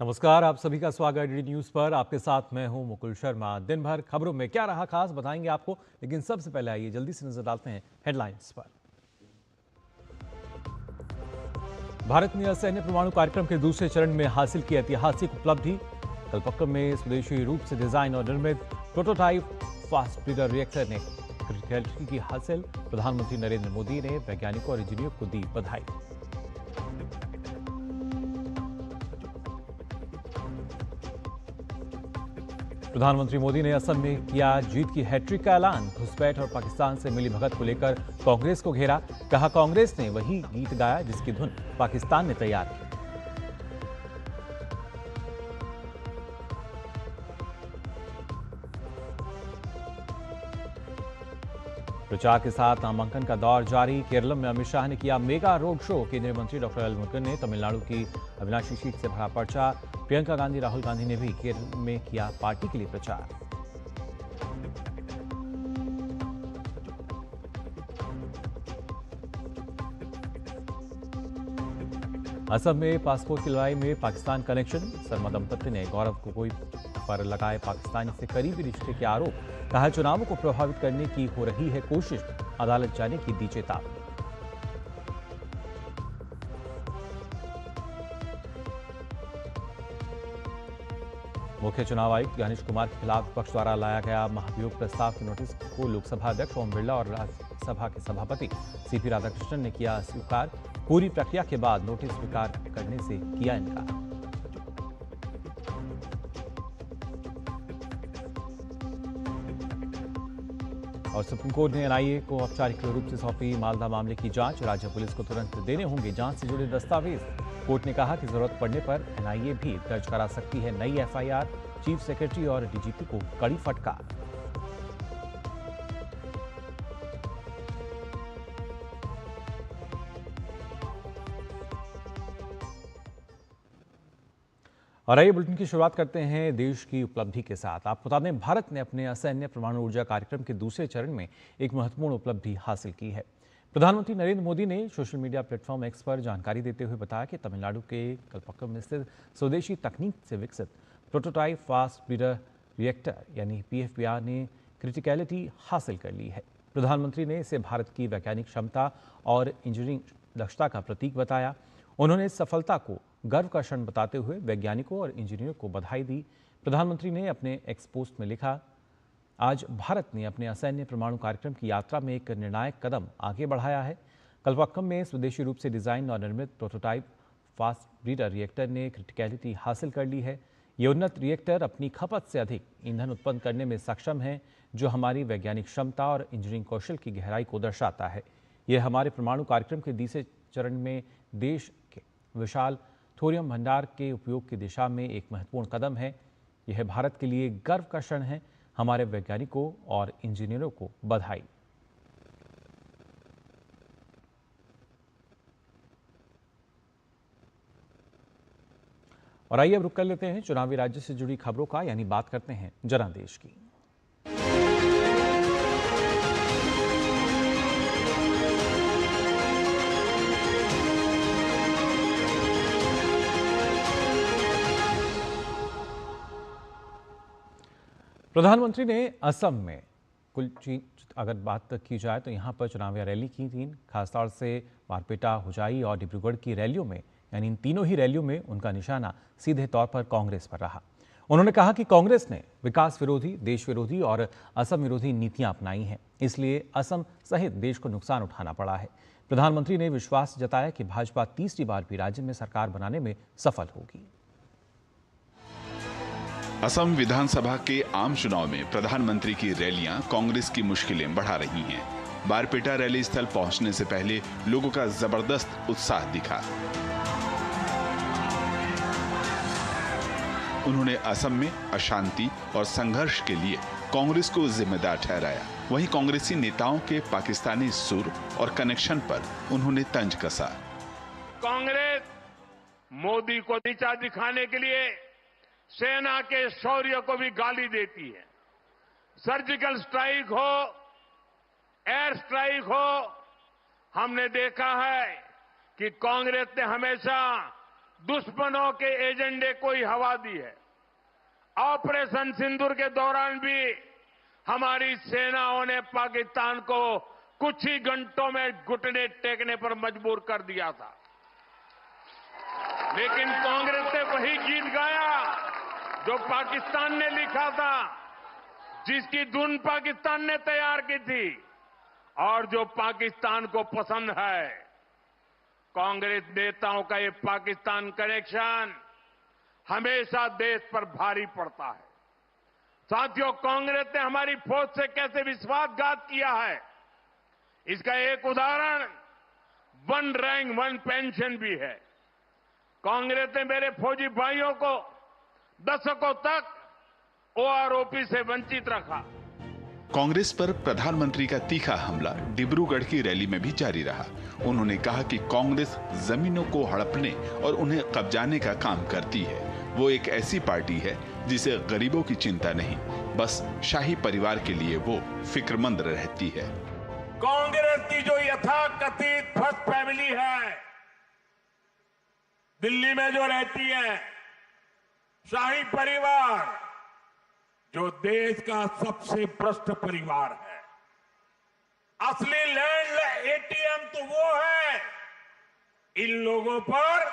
नमस्कार, आप सभी का स्वागत डीडी न्यूज पर। आपके साथ मैं हूं मुकुल शर्मा। दिन भर खबरों में क्या रहा खास बताएंगे आपको, लेकिन सबसे पहले आइए जल्दी से नजर डालते हैं हेडलाइंस पर। भारत ने असैन्य परमाणु कार्यक्रम के दूसरे चरण में हासिल की ऐतिहासिक उपलब्धि। कलपक्कम में स्वदेशी रूप से डिजाइन और निर्मित प्रोटोटाइप फास्ट ब्रीडर रिएक्टर ने क्रिटिकलिटी की हासिल। प्रधानमंत्री नरेंद्र मोदी ने वैज्ञानिकों और इंजीनियरों को दी बधाई। प्रधानमंत्री मोदी ने असम में किया जीत की हैट्रिक का ऐलान। घुसपैठ और पाकिस्तान से मिली भगत को लेकर कांग्रेस को घेरा। कहा, कांग्रेस ने वही गीत गाया जिसकी धुन पाकिस्तान ने तैयार की। प्रचार के साथ नामांकन का दौर जारी। केरल में अमित शाह ने किया मेगा रोड शो। केंद्रीय मंत्री डॉक्टर एल मुरुगन ने तमिलनाडु की अविनाशी सीट से भरा पर्चा। प्रियंका गांधी, राहुल गांधी ने भी केरल में किया पार्टी के लिए प्रचार। असम में पासपोर्ट की लड़ाई में पाकिस्तान कनेक्शन। शर्मा दंपति ने गौरव गोगोई पर लगाए पाकिस्तानी से करीबी रिश्ते के आरोप। कहा, चुनावों को प्रभावित करने की हो रही है कोशिश। अदालत जाने की दी चेतावनी। मुख्य चुनाव आयुक्त ज्ञानेश कुमार के खिलाफ विपक्ष द्वारा लाया गया महाभियोग प्रस्ताव के नोटिस को लोकसभा अध्यक्ष ओम बिरला और राज्यसभा के सभापति सीपी राधाकृष्णन ने किया स्वीकार। पूरी प्रक्रिया के बाद नोटिस स्वीकार करने से किया इनकार। और सुप्रीम कोर्ट ने एनआईए को औपचारिक रूप से सौंपी मालदा मामले की जांच। राज्य पुलिस को तुरंत देने होंगे जांच से जुड़े दस्तावेज। कोर्ट ने कहा कि जरूरत पड़ने पर एनआईए भी दर्ज करा सकती है नई एफआईआर। चीफ सेक्रेटरी और डीजीपी को कड़ी फटकार। और आइए बुलेटिन की शुरुआत करते हैं देश की उपलब्धि के साथ। आपको बता दें, भारत ने अपने असैन्य परमाणु ऊर्जा कार्यक्रम के दूसरे चरण में एक महत्वपूर्ण उपलब्धि हासिल की है। प्रधानमंत्री नरेंद्र मोदी ने सोशल मीडिया प्लेटफॉर्म एक्स पर जानकारी देते हुए बताया कि तमिलनाडु के कलपक्कम में स्थित स्वदेशी तकनीक से विकसित प्रोटोटाइप फास्ट ब्रीडर रिएक्टर यानी पीएफबीआर ने क्रिटिकलिटी हासिल कर ली है। प्रधानमंत्री ने इसे भारत की वैज्ञानिक क्षमता और इंजीनियरिंग दक्षता का प्रतीक बताया। उन्होंने इस सफलता को गर्व का क्षण बताते हुए वैज्ञानिकों और इंजीनियरों को बधाई दी। प्रधानमंत्री ने अपने एक्स पोस्ट में लिखा, आज भारत ने अपने असैन्य परमाणु कार्यक्रम की यात्रा में एक निर्णायक कदम आगे बढ़ाया है। कलपक्कम में स्वदेशी रूप से डिजाइन और निर्मित प्रोटोटाइप फास्ट ब्रीडर रिएक्टर ने क्रिटिकलिटी हासिल कर ली है। ये उन्नत रिएक्टर अपनी खपत से अधिक ईंधन उत्पन्न करने में सक्षम है, जो हमारी वैज्ञानिक क्षमता और इंजीनियरिंग कौशल की गहराई को दर्शाता है। यह हमारे परमाणु कार्यक्रम के दूसरे चरण में देश के विशाल थोरियम भंडार के उपयोग की दिशा में एक महत्वपूर्ण कदम है। यह भारत के लिए गर्व का क्षण है। हमारे वैज्ञानिकों और इंजीनियरों को बधाई। और आइए अब रुक कर लेते हैं चुनावी राज्य से जुड़ी खबरों का, यानी बात करते हैं जनादेश की। प्रधानमंत्री ने असम में अगर बात की जाए तो यहाँ पर चुनावी रैली की थी। खासतौर से बारपेटा, हुजाई और डिब्रूगढ़ की रैलियों में, यानी इन तीनों ही रैलियों में उनका निशाना सीधे तौर पर कांग्रेस पर रहा। उन्होंने कहा कि कांग्रेस ने विकास विरोधी, देश विरोधी और असम विरोधी नीतियां अपनाई हैं, इसलिए असम सहित देश को नुकसान उठाना पड़ा है। प्रधानमंत्री ने विश्वास जताया कि भाजपा तीसरी बार भी राज्य में सरकार बनाने में सफल होगी। असम विधानसभा के आम चुनाव में प्रधानमंत्री की रैलियां कांग्रेस की मुश्किलें बढ़ा रही हैं। बारपेटा रैली स्थल पहुंचने से पहले लोगों का जबरदस्त उत्साह दिखा। उन्होंने असम में अशांति और संघर्ष के लिए कांग्रेस को जिम्मेदार ठहराया। वहीं कांग्रेसी नेताओं के पाकिस्तानी सुर और कनेक्शन पर उन्होंने तंज कसा। कांग्रेस मोदी को नीचा दिखाने के लिए सेना के शौर्य को भी गाली देती है। सर्जिकल स्ट्राइक हो, एयर स्ट्राइक हो, हमने देखा है कि कांग्रेस ने हमेशा दुश्मनों के एजेंडे को ही हवा दी है। ऑपरेशन सिंदूर के दौरान भी हमारी सेनाओं ने पाकिस्तान को कुछ ही घंटों में घुटने टेकने पर मजबूर कर दिया था। लेकिन कांग्रेस ने वही गीत गाया जो पाकिस्तान ने लिखा था, जिसकी धुन पाकिस्तान ने तैयार की थी और जो पाकिस्तान को पसंद है। कांग्रेस नेताओं का ये पाकिस्तान कनेक्शन हमेशा देश पर भारी पड़ता है। साथियों, कांग्रेस ने हमारी फौज से कैसे विश्वासघात किया है, इसका एक उदाहरण वन रैंक वन पेंशन भी है। कांग्रेस ने मेरे फौजी भाइयों को दशकों तक ओआरओपी से वंचित रखा। कांग्रेस पर प्रधानमंत्री का तीखा हमला डिब्रूगढ़ की रैली में भी जारी रहा। उन्होंने कहा कि कांग्रेस जमीनों को हड़पने और उन्हें कब्जाने का काम करती है। वो एक ऐसी पार्टी है जिसे गरीबों की चिंता नहीं, बस शाही परिवार के लिए वो फिक्रमंद रहती है। कांग्रेस की जो यथाकथित फर्स्ट फैमिली है, दिल्ली में जो रहती है, शाही परिवार, जो देश का सबसे भ्रष्ट परिवार है। असली लैंड एटीएम तो वो है। इन लोगों पर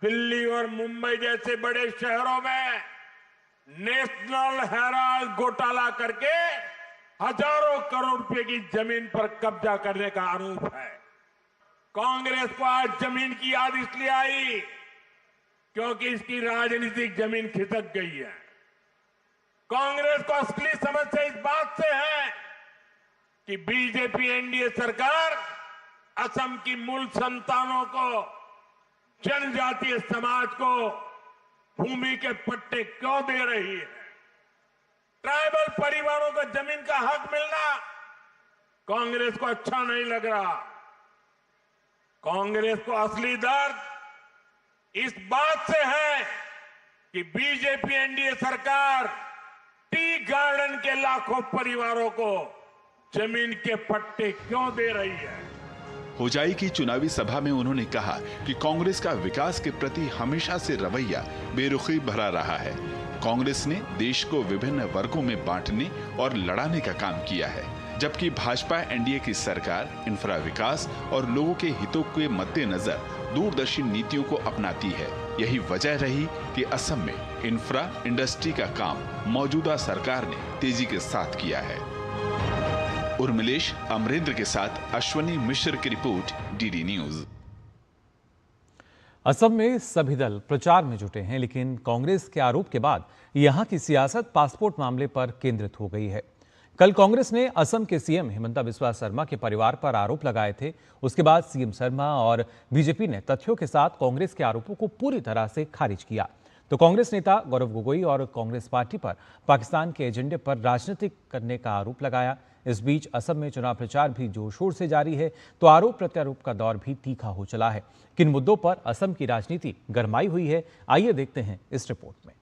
दिल्ली और मुंबई जैसे बड़े शहरों में नेशनल हेराल्ड घोटाला करके हजारों करोड़ रुपए की जमीन पर कब्जा करने का आरोप है। कांग्रेस को आज जमीन की याद इसलिए आई क्योंकि इसकी राजनीतिक जमीन खिसक गई है। कांग्रेस को असली समस्या इस बात से है कि बीजेपी एनडीए सरकार असम की मूल संतानों को, जनजातीय समाज को भूमि के पट्टे क्यों दे रही है। ट्राइबल परिवारों को जमीन का हक मिलना कांग्रेस को अच्छा नहीं लग रहा। कांग्रेस को असली दर्द इस बात से है कि बीजेपी एनडीए सरकार टी गार्डन के लाखों परिवारों को जमीन के पट्टे क्यों दे रही है। होजाई की चुनावी सभा में उन्होंने कहा कि कांग्रेस का विकास के प्रति हमेशा से रवैया बेरुखी भरा रहा है। कांग्रेस ने देश को विभिन्न वर्गों में बांटने और लड़ाने का काम किया है, जबकि भाजपा एनडीए की सरकार इंफ्रा विकास और लोगों के हितों के मद्देनजर दूरदर्शी नीतियों को अपनाती है। यही वजह रही कि असम में इंफ्रा इंडस्ट्री का काम मौजूदा सरकार ने तेजी के साथ किया है। उर्मिलेश अमरेंद्र के साथ अश्वनी मिश्र की रिपोर्ट, डीडी न्यूज। असम में सभी दल प्रचार में जुटे हैं, लेकिन कांग्रेस के आरोप के बाद यहां की सियासत पासपोर्ट मामले पर केंद्रित हो गई है। कल कांग्रेस ने असम के सीएम हिमंता बिस्वा शर्मा के परिवार पर आरोप लगाए थे। उसके बाद सीएम शर्मा और बीजेपी ने तथ्यों के साथ कांग्रेस के आरोपों को पूरी तरह से खारिज किया। तो कांग्रेस नेता गौरव गोगोई और कांग्रेस पार्टी पर पाकिस्तान के एजेंडे पर राजनीतिक करने का आरोप लगाया। इस बीच असम में चुनाव प्रचार भी जोर शोर से जारी है, तो आरोप प्रत्यारोप का दौर भी तीखा हो चला है। किन मुद्दों पर असम की राजनीति गरमाई हुई है, आइए देखते हैं इस रिपोर्ट में।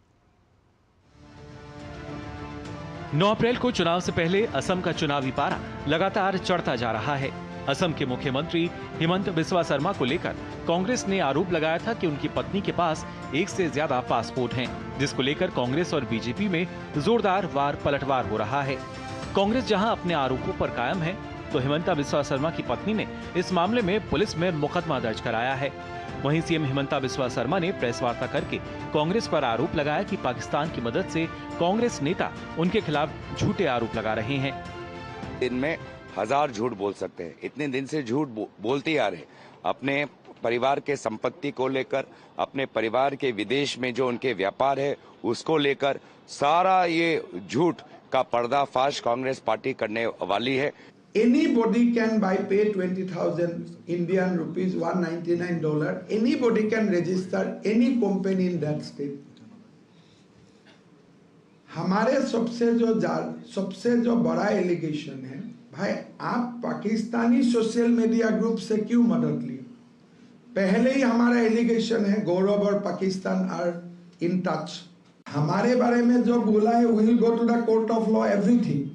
9 अप्रैल को चुनाव से पहले असम का चुनावी पारा लगातार चढ़ता जा रहा है। असम के मुख्यमंत्री हिमंत बिस्वा शर्मा को लेकर कांग्रेस ने आरोप लगाया था कि उनकी पत्नी के पास एक से ज्यादा पासपोर्ट हैं, जिसको लेकर कांग्रेस और बीजेपी में जोरदार वार पलटवार हो रहा है। कांग्रेस जहां अपने आरोपों पर कायम है, तो हिमंता बिस्वा शर्मा की पत्नी ने इस मामले में पुलिस में मुकदमा दर्ज कराया है। वहीं सीएम हिमंता बिस्वा शर्मा ने प्रेस वार्ता करके कांग्रेस पर आरोप लगाया कि पाकिस्तान की मदद से कांग्रेस नेता उनके खिलाफ झूठे आरोप लगा रहे हैं। दिन में 1000 झूठ बोल सकते हैं, इतने दिन से झूठ बोलते आ रहे। अपने परिवार के संपत्ति को लेकर, अपने परिवार के विदेश में जो उनके व्यापार है उसको लेकर सारा ये झूठ का पर्दाफाश कांग्रेस पार्टी करने वाली है। Anybody can pay 20,000 Indian rupees, $199. Anybody can register any company in that state. हमारे सबसे जो बड़ा एलिगेशन है, भाई आप पाकिस्तानी सोशल मीडिया ग्रुप से क्यों मदद लिए? पहले ही हमारा एलिगेशन है गौरव और पाकिस्तान आर इन टच। हमारे बारे में जो बोला है, we will go to the court of law everything.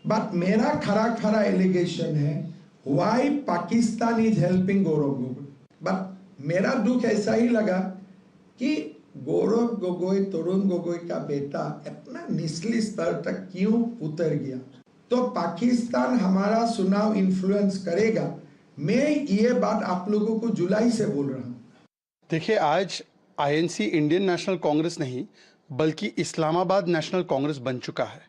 But मेरा खरा एलिगेशन है why Pakistan is helping Gaurav Gogoi. But मेरा दुख ऐसा ही लगा कि गौरव गोगोई, तरुण गोगोई का बेटा इतना निचली स्तर तक क्यों उतर गया। तो पाकिस्तान हमारा चुनाव इन्फ्लुएंस करेगा, मैं ये बात आप लोगों को जुलाई से बोल रहा हूँ। देखिए, आज आईएनसी इंडियन नेशनल कांग्रेस नहीं बल्कि इस्लामाबाद नेशनल कांग्रेस बन चुका है।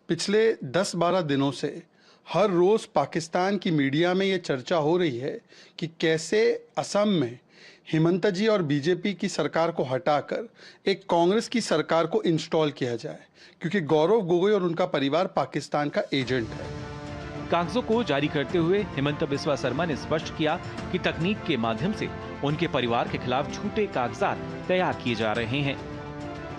पिछले 10-12 दिनों से हर रोज़ पाकिस्तान की मीडिया में ये चर्चा हो रही है कि कैसे असम में हिमंता जी और बीजेपी की सरकार को हटाकर एक कांग्रेस की सरकार को इंस्टॉल किया जाए, क्योंकि गौरव गोगोई और उनका परिवार पाकिस्तान का एजेंट है। कागजों को जारी करते हुए हिमंता बिस्वा शर्मा ने स्पष्ट किया कि तकनीक के माध्यम से उनके परिवार के खिलाफ झूठे कागजात तैयार किए जा रहे हैं।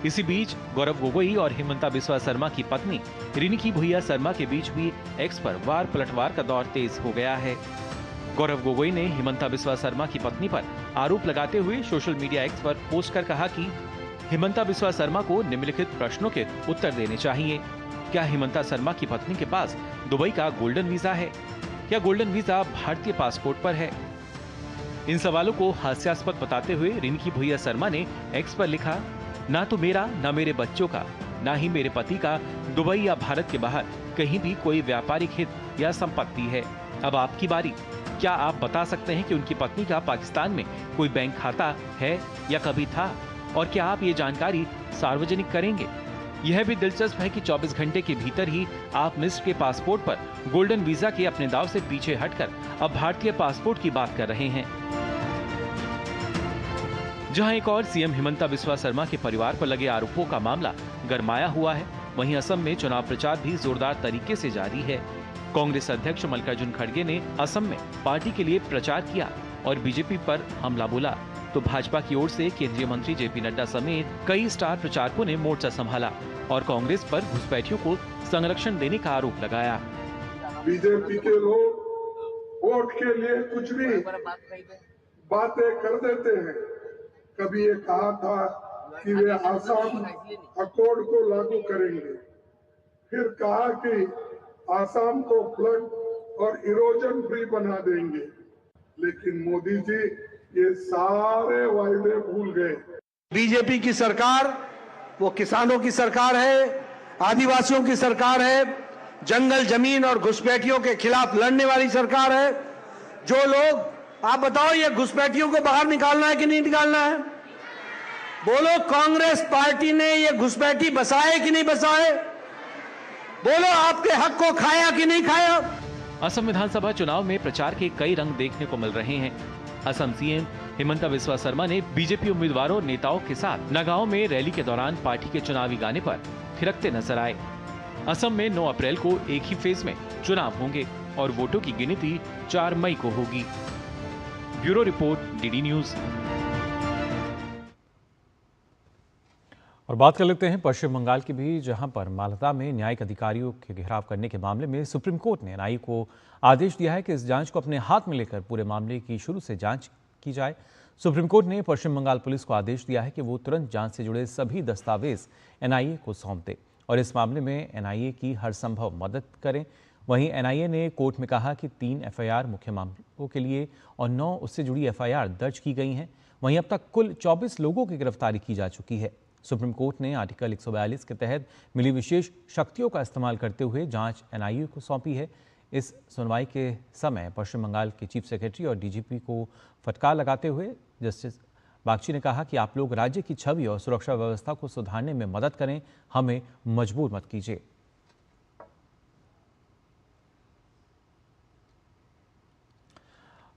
इसी बीच गौरव गोगोई और हिमंता बिस्वा शर्मा की पत्नी रिनिकी भुइया शर्मा के बीच भी एक्स पर वार पलटवार का दौर तेज हो गया है। गौरव गोगोई ने हिमंता बिस्वा शर्मा की पत्नी पर आरोप लगाते हुए सोशल मीडिया एक्स पर पोस्ट कर कहा कि हिमंता बिस्वा शर्मा को निम्नलिखित प्रश्नों के उत्तर देने चाहिए। क्या हिमंता शर्मा की पत्नी के पास दुबई का गोल्डन वीजा है? क्या गोल्डन वीजा भारतीय पासपोर्ट पर है? इन सवालों को हास्यास्पद बताते हुए रिनिकी भुइया शर्मा ने एक्स पर लिखा, ना तो मेरा, ना मेरे बच्चों का, ना ही मेरे पति का दुबई या भारत के बाहर कहीं भी कोई व्यापारिक हित या संपत्ति है। अब आपकी बारी। क्या आप बता सकते हैं कि उनकी पत्नी का पाकिस्तान में कोई बैंक खाता है या कभी था? और क्या आप ये जानकारी सार्वजनिक करेंगे? यह भी दिलचस्प है कि 24 घंटे के भीतर ही आप मिस्र के पासपोर्ट पर गोल्डन वीजा के अपने दाव से पीछे हटकर अब भारतीय पासपोर्ट की बात कर रहे हैं। जहां एक और सीएम हिमंता बिस्वा शर्मा के परिवार पर लगे आरोपों का मामला गरमाया हुआ है, वहीं असम में चुनाव प्रचार भी जोरदार तरीके से जारी है। कांग्रेस अध्यक्ष मल्लिकार्जुन खड़गे ने असम में पार्टी के लिए प्रचार किया और बीजेपी पर हमला बोला, तो भाजपा की ओर से केंद्रीय मंत्री जेपी नड्डा समेत कई स्टार प्रचारकों ने मोर्चा संभाला और कांग्रेस पर घुसपैठियों को संरक्षण देने का आरोप लगाया। बीजेपी के लोग वोट के लिए कुछ भी बातें कर देते हैं। कभी ये कहा था कि वे आसाम अकॉर्ड को लागू करेंगे, फिर कहा कि आसाम को फ्लड और इरोजन फ्री बना देंगे, लेकिन मोदी जी ये सारे वायदे भूल गए। बीजेपी की सरकार वो किसानों की सरकार है, आदिवासियों की सरकार है, जंगल जमीन और घुसपैठियों के खिलाफ लड़ने वाली सरकार है। जो लोग, आप बताओ, ये घुसपैठियों को बाहर निकालना है कि नहीं निकालना है? बोलो, कांग्रेस पार्टी ने ये घुसपैठी बसाए कि नहीं बसाए? बोलो, आपके हक को खाया कि नहीं खाया? असम विधानसभा चुनाव में प्रचार के कई रंग देखने को मिल रहे हैं। असम सीएम हिमंता बिस्वा शर्मा ने बीजेपी उम्मीदवारों नेताओं के साथ नगांव में रैली के दौरान पार्टी के चुनावी गाने पर थिरकते नजर आए। असम में 9 अप्रैल को एक ही फेज में चुनाव होंगे और वोटों की गिनती 4 मई को होगी। Bureau report, DD news. और बात कर लेते हैं पश्चिम बंगाल की भी, जहां पर मालदा में न्यायिक अधिकारियों के घेराव करने के मामले में सुप्रीम कोर्ट ने एनआईए को आदेश दिया है कि इस जांच को अपने हाथ में लेकर पूरे मामले की शुरू से जांच की जाए। सुप्रीम कोर्ट ने पश्चिम बंगाल पुलिस को आदेश दिया है कि वो तुरंत जांच से जुड़े सभी दस्तावेज एनआईए को सौंप दे और इस मामले में एनआईए की हर संभव मदद करें। वहीं एनआईए ने कोर्ट में कहा कि 3 एफआईआर मुख्य मामलों के लिए और 9 उससे जुड़ी एफआईआर दर्ज की गई हैं। वहीं अब तक कुल 24 लोगों की गिरफ्तारी की जा चुकी है। सुप्रीम कोर्ट ने आर्टिकल 142 के तहत मिली विशेष शक्तियों का इस्तेमाल करते हुए जांच एनआईए को सौंपी है। इस सुनवाई के समय पश्चिम बंगाल के चीफ सेक्रेटरी और डीजीपी को फटकार लगाते हुए जस्टिस बागची ने कहा कि आप लोग राज्य की छवि और सुरक्षा व्यवस्था को सुधारने में मदद करें, हमें मजबूर मत कीजिए।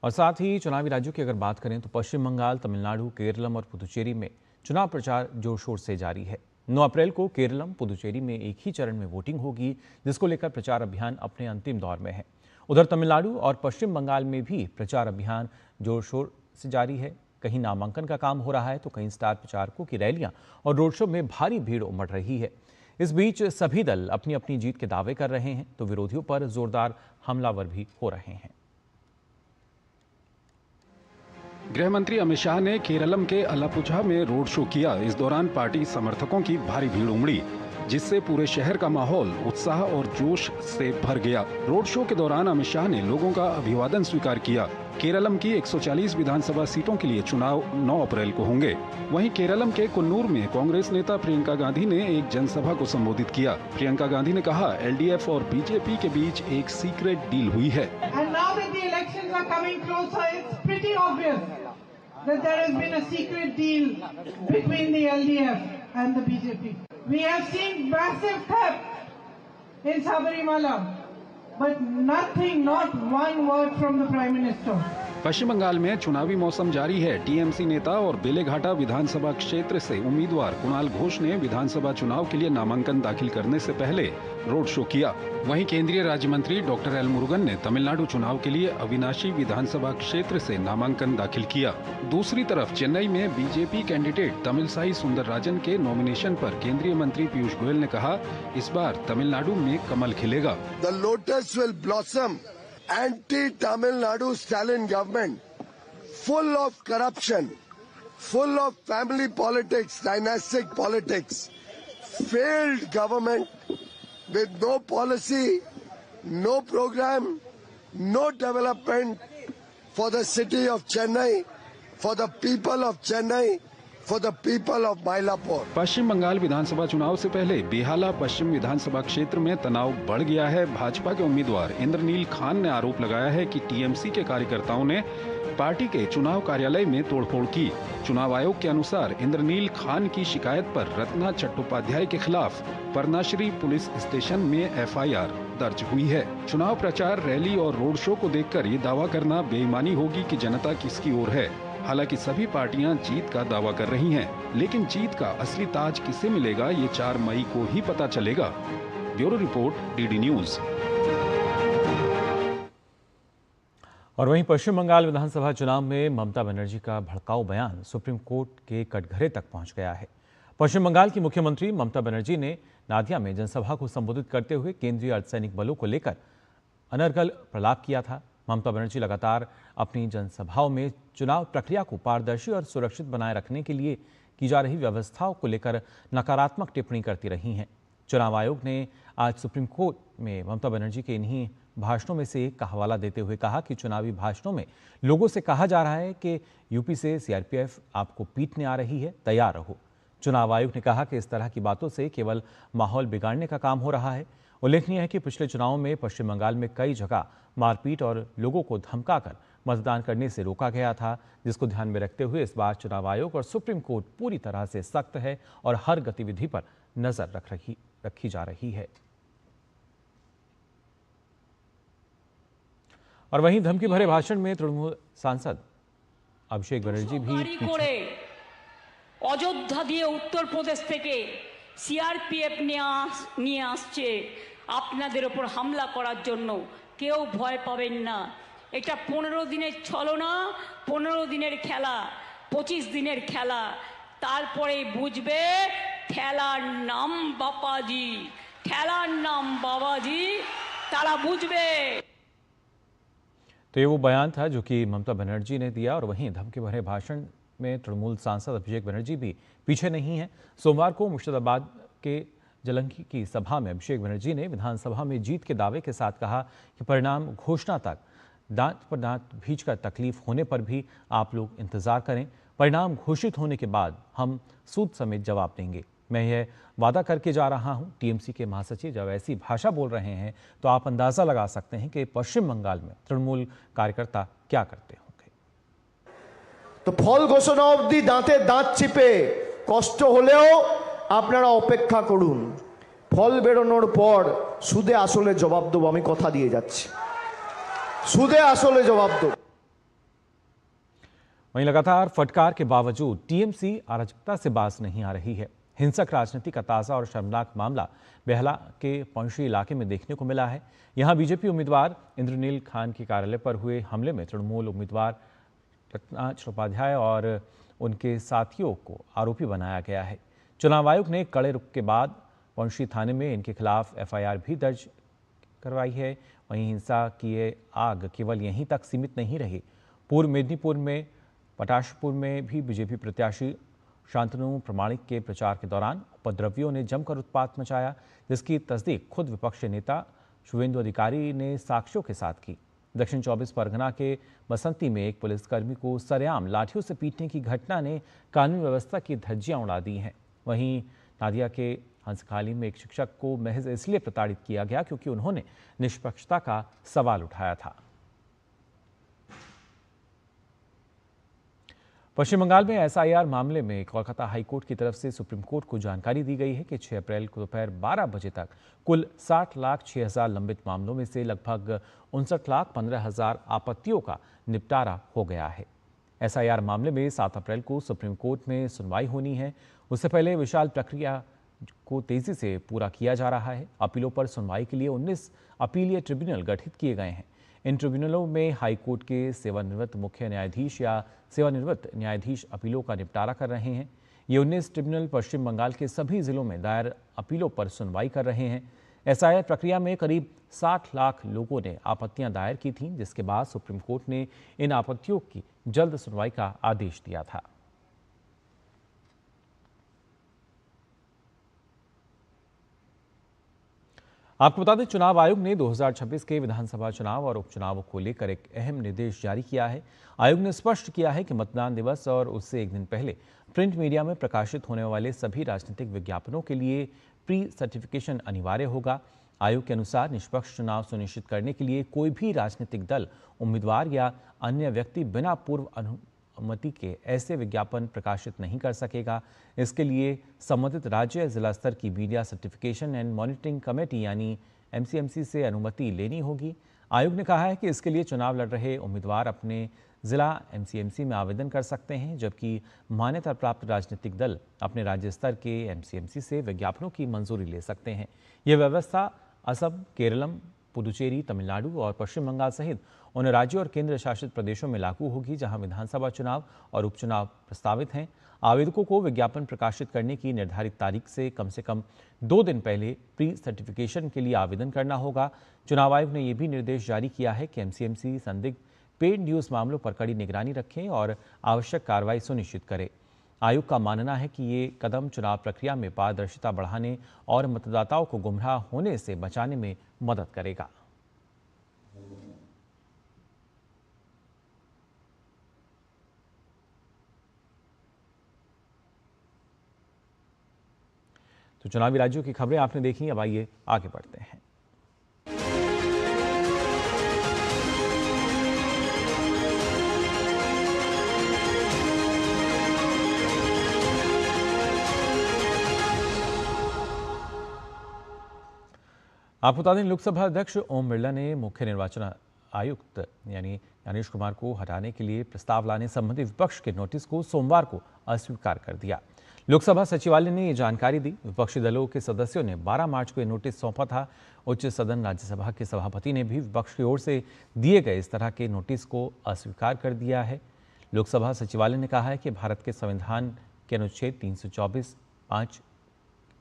और साथ ही चुनावी राज्यों की अगर बात करें तो पश्चिम बंगाल, तमिलनाडु, केरलम और पुदुचेरी में चुनाव प्रचार जोर शोर से जारी है। 9 अप्रैल को केरलम, पुदुचेरी में एक ही चरण में वोटिंग होगी, जिसको लेकर प्रचार अभियान अपने अंतिम दौर में है। उधर तमिलनाडु और पश्चिम बंगाल में भी प्रचार अभियान जोर शोर से जारी है। कहीं नामांकन का काम हो रहा है तो कहीं स्टार प्रचारकों की रैलियां और रोड शो में भारी भीड़ उमड़ रही है। इस बीच सभी दल अपनी अपनी जीत के दावे कर रहे हैं तो विरोधियों पर जोरदार हमलावर भी हो रहे हैं। गृह मंत्री अमित शाह ने केरलम के अलापुझा में रोड शो किया। इस दौरान पार्टी समर्थकों की भारी भीड़ उमड़ी, जिससे पूरे शहर का माहौल उत्साह और जोश से भर गया। रोड शो के दौरान अमित शाह ने लोगों का अभिवादन स्वीकार किया। केरलम की 140 विधानसभा सीटों के लिए चुनाव 9 अप्रैल को होंगे। वहीं केरलम के कुन्नूर में कांग्रेस नेता प्रियंका गांधी ने एक जनसभा को संबोधित किया। प्रियंका गांधी ने कहा, एलडीएफ और बीजेपी के बीच एक सीक्रेट डील हुई है। That there has been a secret deal between the LDF and the BJP. We have seen massive theft in Sabarimala, but nothing, not one word from the Prime Minister. पश्चिम बंगाल में चुनावी मौसम जारी है। TMC नेता और बेलेघाटा विधानसभा क्षेत्र से उम्मीदवार कुणाल घोष ने विधानसभा चुनाव के लिए नामांकन दाखिल करने से पहले रोड शो किया। वहीं केंद्रीय राज्य मंत्री डॉक्टर एल मुरुगन ने तमिलनाडु चुनाव के लिए अविनाशी विधानसभा क्षेत्र से नामांकन दाखिल किया। दूसरी तरफ चेन्नई में बीजेपी कैंडिडेट तमिलसाई सुंदरराजन के नॉमिनेशन पर केंद्रीय मंत्री पीयूष गोयल ने कहा, इस बार तमिलनाडु में कमल खिलेगा। The lotus will blossom. Anti-Tamil Nadu Stalin government, full of corruption, full of family politics, dynastic politics, failed government with no policy, no program, no development for the city of Chennai, for the people of Chennai, for the people of Mylapore. पश्चिम बंगाल विधानसभा चुनाव से पहले बेहाला पश्चिम विधानसभा क्षेत्र में तनाव बढ़ गया है। भाजपा के उम्मीदवार इंद्रनील खान ने आरोप लगाया है कि टीएमसी के कार्यकर्ताओं ने पार्टी के चुनाव कार्यालय में तोड़फोड़ की। चुनाव आयोग के अनुसार इंद्रनील खान की शिकायत पर रत्ना चट्टोपाध्याय के खिलाफ परनाश्री पुलिस स्टेशन में एफआईआर दर्ज हुई है। चुनाव प्रचार रैली और रोड शो को देखकर ये दावा करना बेईमानी होगी कि जनता किसकी ओर है। हालांकि सभी पार्टियां जीत का दावा कर रही हैं, लेकिन जीत का असली ताज किसे मिलेगा ये 4 मई को ही पता चलेगा। Bureau report, DD news. और वहीं पश्चिम बंगाल विधानसभा चुनाव में ममता बनर्जी का भड़काऊ बयान सुप्रीम कोर्ट के कटघरे तक पहुंच गया है। पश्चिम बंगाल की मुख्यमंत्री ममता बनर्जी ने नादिया में जनसभा को संबोधित करते हुए केंद्रीय अर्धसैनिक बलों को लेकर अनर्गल प्रलाप किया था। ममता बनर्जी लगातार अपनी जनसभाओं में चुनाव प्रक्रिया को पारदर्शी और सुरक्षित बनाए रखने के लिए की जा रही व्यवस्थाओं को लेकर नकारात्मक टिप्पणी करती रही हैं। चुनाव आयोग ने आज सुप्रीम कोर्ट में ममता बनर्जी के इन्हीं भाषणों में से एक का हवाला देते हुए कहा कि चुनावी भाषणों में लोगों से कहा जा रहा है कि यूपी से सीआरपीएफ आपको पीटने आ रही है, तैयार रहो। चुनाव आयोग ने कहा कि इस तरह की बातों से केवल माहौल बिगाड़ने का काम हो रहा है। उल्लेखनीय है कि पिछले चुनावों में पश्चिम बंगाल में कई जगह मारपीट और लोगों को धमकाकर मतदान करने से रोका गया था, जिसको ध्यान में रखते हुए इस बार चुनाव आयोग और सुप्रीम कोर्ट पूरी तरह से सख्त है और हर गतिविधि पर नजर रखी जा रही है। और वहीं धमकी भरे भाषण में तृणमूल सांसद अभिषेक बनर्जी भी अयोध्या दिए उत्तर प्रदेश থেকে সিআরপিএফ নিয়ে আসছে আপনাদের উপর হামলা করার জন্য, কেউ ভয় পাবেন না। এটা 15 দিনের ছলনা, 15 দিনের খেলা, 25 দিনের খেলা, তারপরে বুঝবে খেলার নাম বাবাজি, খেলার নাম বাবাজি, তারা বুঝবে। तो ये वो बयान था जो कि ममता बनर्जी ने दिया। और वहीं धमकी भरे भाषण में तृणमूल सांसद अभिषेक बनर्जी भी पीछे नहीं हैं। सोमवार को मुर्शिदाबाद के जलंकी की सभा में अभिषेक बनर्जी ने विधानसभा में जीत के दावे के साथ कहा कि परिणाम घोषणा तक दांत पर दांत भींचकर तकलीफ होने पर भी आप लोग इंतजार करें। परिणाम घोषित होने के बाद हम सूद समेत जवाब देंगे। मैं यह वादा करके जा रहा हूं। टीएमसी के महासचिव जब ऐसी भाषा बोल रहे हैं तो आप अंदाजा लगा सकते हैं कि पश्चिम बंगाल में तृणमूल कार्यकर्ता क्या करते होंगे। तो फल घोषणा अवधि दांते दांत चिपे कष्ट हलेও আপনারা অপেক্ষা করুন। ফল বেরোনোর পর সুদে আসলে জবাব দেব। আমি কথা দিয়ে যাচ্ছি, সুদে আসলে जवाब दो। वहीं लगातार फटकार के बावजूद टीएमसी अराजकता से बाज नहीं आ रही है। हिंसक राजनीति का ताज़ा और शर्मनाक मामला बेहला के पौंशी इलाके में देखने को मिला है। यहां बीजेपी उम्मीदवार इंद्रनील खान के कार्यालय पर हुए हमले में तृणमूल उम्मीदवार रत्ना चट्टोपाध्याय और उनके साथियों को आरोपी बनाया गया है। चुनाव आयोग ने कड़े रुख के बाद पौंशी थाने में इनके खिलाफ एफआईआर भी दर्ज करवाई है। वहीं हिंसा की ये आग केवल यहीं तक सीमित नहीं रही। पूर्व मेदिनीपुर में, पटाशपुर में भी बीजेपी प्रत्याशी शांतनु प्रमाणिक के प्रचार के दौरान उपद्रवियों ने जमकर उत्पात मचाया, जिसकी तस्दीक खुद विपक्षी नेता शुभेंदु अधिकारी ने साक्ष्यों के साथ की। दक्षिण 24 परगना के बसंती में एक पुलिसकर्मी को सरेआम लाठियों से पीटने की घटना ने कानून व्यवस्था की धज्जियां उड़ा दी हैं। वहीं नादिया के हंसखाली में एक शिक्षक को महज इसलिए प्रताड़ित किया गया क्योंकि उन्होंने निष्पक्षता का सवाल उठाया था। पश्चिम बंगाल में एसआईआर मामले में कोलकाता हाईकोर्ट की तरफ से सुप्रीम कोर्ट को जानकारी दी गई है कि 6 अप्रैल को दोपहर 12 बजे तक कुल 60,06,000 लंबित मामलों में से लगभग 59,15,000 आपत्तियों का निपटारा हो गया है। एसआईआर मामले में 7 अप्रैल को सुप्रीम कोर्ट में सुनवाई होनी है। उससे पहले विशाल प्रक्रिया को तेजी से पूरा किया जा रहा है। अपीलों पर सुनवाई के लिए 19 अपीलीय ट्रिब्यूनल गठित किए गए हैं। इन ट्रिब्यूनलों में हाईकोर्ट के सेवानिवृत्त मुख्य न्यायाधीश या सेवानिवृत्त न्यायाधीश अपीलों का निपटारा कर रहे हैं। ये 19 ट्रिब्यूनल पश्चिम बंगाल के सभी जिलों में दायर अपीलों पर सुनवाई कर रहे हैं। एसआईआर प्रक्रिया में करीब 60 लाख लोगों ने आपत्तियां दायर की थीं, जिसके बाद सुप्रीम कोर्ट ने इन आपत्तियों की जल्द सुनवाई का आदेश दिया था। आपको बता दें, चुनाव आयोग ने 2026 के विधानसभा चुनाव और उपचुनावों को लेकर एक अहम निर्देश जारी किया है। आयोग ने स्पष्ट किया है कि मतदान दिवस और उससे एक दिन पहले प्रिंट मीडिया में प्रकाशित होने वाले सभी राजनीतिक विज्ञापनों के लिए प्री सर्टिफिकेशन अनिवार्य होगा। आयोग के अनुसार निष्पक्ष चुनाव सुनिश्चित करने के लिए कोई भी राजनीतिक दल, उम्मीदवार या अन्य व्यक्ति बिना पूर्व अनुमति के ऐसे विज्ञापन प्रकाशित नहीं कर सकेगा। इसके लिए संबंधित राज्य जिला स्तर की media certification and monitoring committee यानी एमसीएमसी से अनुमति लेनी होगी। आयोग ने कहा है कि इसके लिए चुनाव लड़ रहे उम्मीदवार अपने जिला एमसीएमसी में आवेदन कर सकते हैं, जबकि मान्यता प्राप्त राजनीतिक दल अपने राज्य स्तर के एमसीएमसी से विज्ञापनों की मंजूरी ले सकते हैं। यह व्यवस्था असम, केरलम, पुदुचेरी, तमिलनाडु और पश्चिम बंगाल सहित उन राज्यों और केंद्र शासित प्रदेशों में लागू होगी जहां विधानसभा चुनाव और उपचुनाव प्रस्तावित हैं। आवेदकों को विज्ञापन प्रकाशित करने की निर्धारित तारीख से कम 2 दिन पहले प्री सर्टिफिकेशन के लिए आवेदन करना होगा। चुनाव आयोग ने यह भी निर्देश जारी किया है कि एमसीएमसी संदिग्ध पेड न्यूज मामलों पर कड़ी निगरानी रखें और आवश्यक कार्रवाई सुनिश्चित करे। आयोग का मानना है कि ये कदम चुनाव प्रक्रिया में पारदर्शिता बढ़ाने और मतदाताओं को गुमराह होने से बचाने में मदद करेगा। तो चुनावी राज्यों की खबरें आपने देखी। अब आइए आगे बढ़ते हैं। आपको बता दें, लोकसभा अध्यक्ष ओम बिरला ने मुख्य निर्वाचन आयुक्त यानी ज्ञानेश कुमार को हटाने के लिए प्रस्ताव लाने संबंधी विपक्ष के नोटिस को सोमवार को अस्वीकार कर दिया। लोकसभा सचिवालय ने ये जानकारी दी। विपक्षी दलों के सदस्यों ने 12 मार्च को ये नोटिस सौंपा था। उच्च सदन राज्यसभा के सभापति ने भी विपक्ष की ओर से दिए गए इस तरह के नोटिस को अस्वीकार कर दिया है। लोकसभा सचिवालय ने कहा है कि भारत के संविधान के अनुच्छेद 324(5)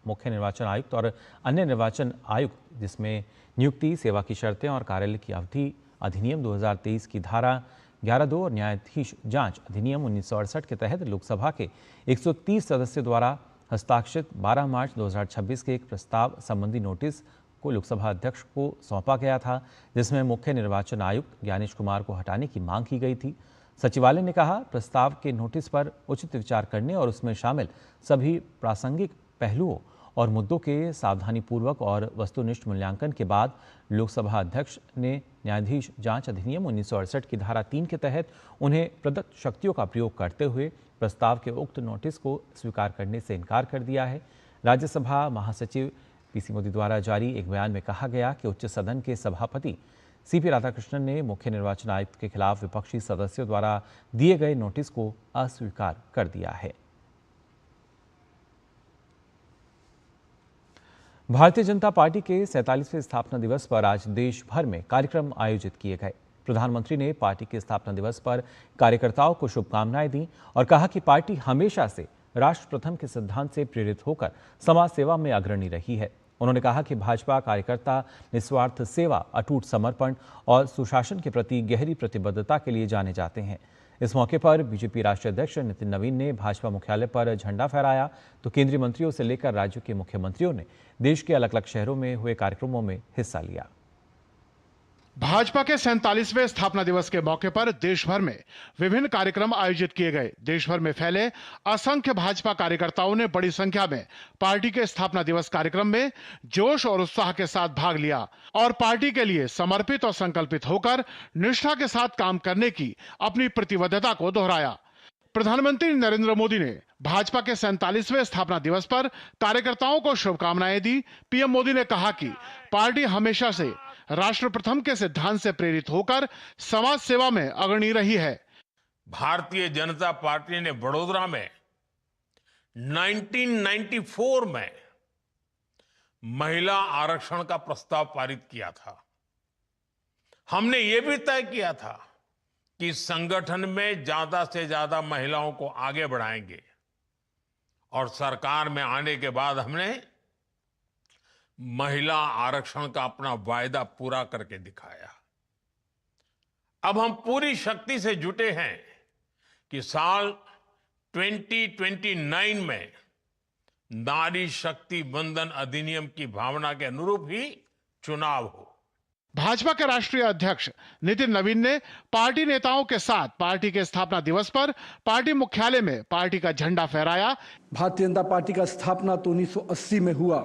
मुख्य निर्वाचन आयुक्त और अन्य निर्वाचन आयुक्त, जिसमें नियुक्ति, सेवा की शर्तें और कार्यालय की अवधि अधिनियम 2023 की धारा 11(2) और न्यायाधीश जांच अधिनियम 1968 के तहत लोकसभा के 130 सदस्यों द्वारा हस्ताक्षरित 12 मार्च 2026 के एक प्रस्ताव संबंधी नोटिस को लोकसभा अध्यक्ष को सौंपा गया था, जिसमें मुख्य निर्वाचन आयुक्त ज्ञानेश कुमार को हटाने की मांग की गई थी। सचिवालय ने कहा, प्रस्ताव के नोटिस पर उचित विचार करने और उसमें शामिल सभी प्रासंगिक पहलुओं और मुद्दों के सावधानीपूर्वक और वस्तुनिष्ठ मूल्यांकन के बाद लोकसभा अध्यक्ष ने न्यायाधीश जांच अधिनियम 1968 की धारा 3 के तहत उन्हें प्रदत्त शक्तियों का प्रयोग करते हुए प्रस्ताव के उक्त नोटिस को स्वीकार करने से इनकार कर दिया है। राज्यसभा महासचिव पीसी मोदी द्वारा जारी एक बयान में कहा गया कि उच्च सदन के सभापति सीपी राधाकृष्णन ने मुख्य निर्वाचन आयुक्त के खिलाफ विपक्षी सदस्यों द्वारा दिए गए नोटिस को अस्वीकार कर दिया है। भारतीय जनता पार्टी के 47वें स्थापना दिवस पर आज देश भर में कार्यक्रम आयोजित किए गए। प्रधानमंत्री ने पार्टी के स्थापना दिवस पर कार्यकर्ताओं को शुभकामनाएं दी और कहा कि पार्टी हमेशा से राष्ट्र प्रथम के सिद्धांत से प्रेरित होकर समाज सेवा में अग्रणी रही है। उन्होंने कहा कि भाजपा कार्यकर्ता निस्वार्थ सेवा, अटूट समर्पण और सुशासन के प्रति गहरी प्रतिबद्धता के लिए जाने जाते हैं। इस मौके पर बीजेपी राष्ट्रीय अध्यक्ष नितिन नवीन ने भाजपा मुख्यालय पर झंडा फहराया तो केंद्रीय मंत्रियों से लेकर राज्यों के मुख्यमंत्रियों ने देश के अलग अलग शहरों में हुए कार्यक्रमों में हिस्सा लिया। भाजपा के 47वें स्थापना दिवस के मौके पर देश भर में विभिन्न कार्यक्रम आयोजित किए गए। देश भर में फैले असंख्य भाजपा कार्यकर्ताओं ने बड़ी संख्या में पार्टी के स्थापना दिवस कार्यक्रम में जोश और उत्साह के साथ भाग लिया और पार्टी के लिए समर्पित और संकल्पित होकर निष्ठा के साथ काम करने की अपनी प्रतिबद्धता को दोहराया। प्रधानमंत्री नरेंद्र मोदी ने भाजपा के 47वें स्थापना दिवस पर कार्यकर्ताओं को शुभकामनाएं दी। पीएम मोदी ने कहा कि पार्टी हमेशा से राष्ट्र प्रथम के सिद्धांत से प्रेरित होकर समाज सेवा में अग्रणी रही है। भारतीय जनता पार्टी ने वडोदरा में 1994 में महिला आरक्षण का प्रस्ताव पारित किया था। हमने ये भी तय किया था कि संगठन में ज्यादा से ज्यादा महिलाओं को आगे बढ़ाएंगे और सरकार में आने के बाद हमने महिला आरक्षण का अपना वायदा पूरा करके दिखाया। अब हम पूरी शक्ति से जुटे हैं कि साल 2029 में नारी शक्ति वंदन अधिनियम की भावना के अनुरूप ही चुनाव हो। भाजपा के राष्ट्रीय अध्यक्ष नितिन नवीन ने पार्टी नेताओं के साथ पार्टी के स्थापना दिवस पर पार्टी मुख्यालय में पार्टी का झंडा फहराया। भारतीय जनता पार्टी का स्थापना तो 1980 में हुआ,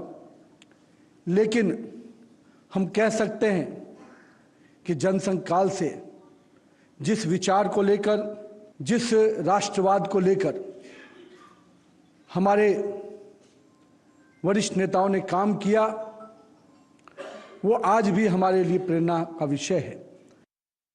लेकिन हम कह सकते हैं कि जनसंघ काल से जिस विचार को लेकर, जिस राष्ट्रवाद को लेकर हमारे वरिष्ठ नेताओं ने काम किया, वो आज भी हमारे लिए प्रेरणा का विषय है।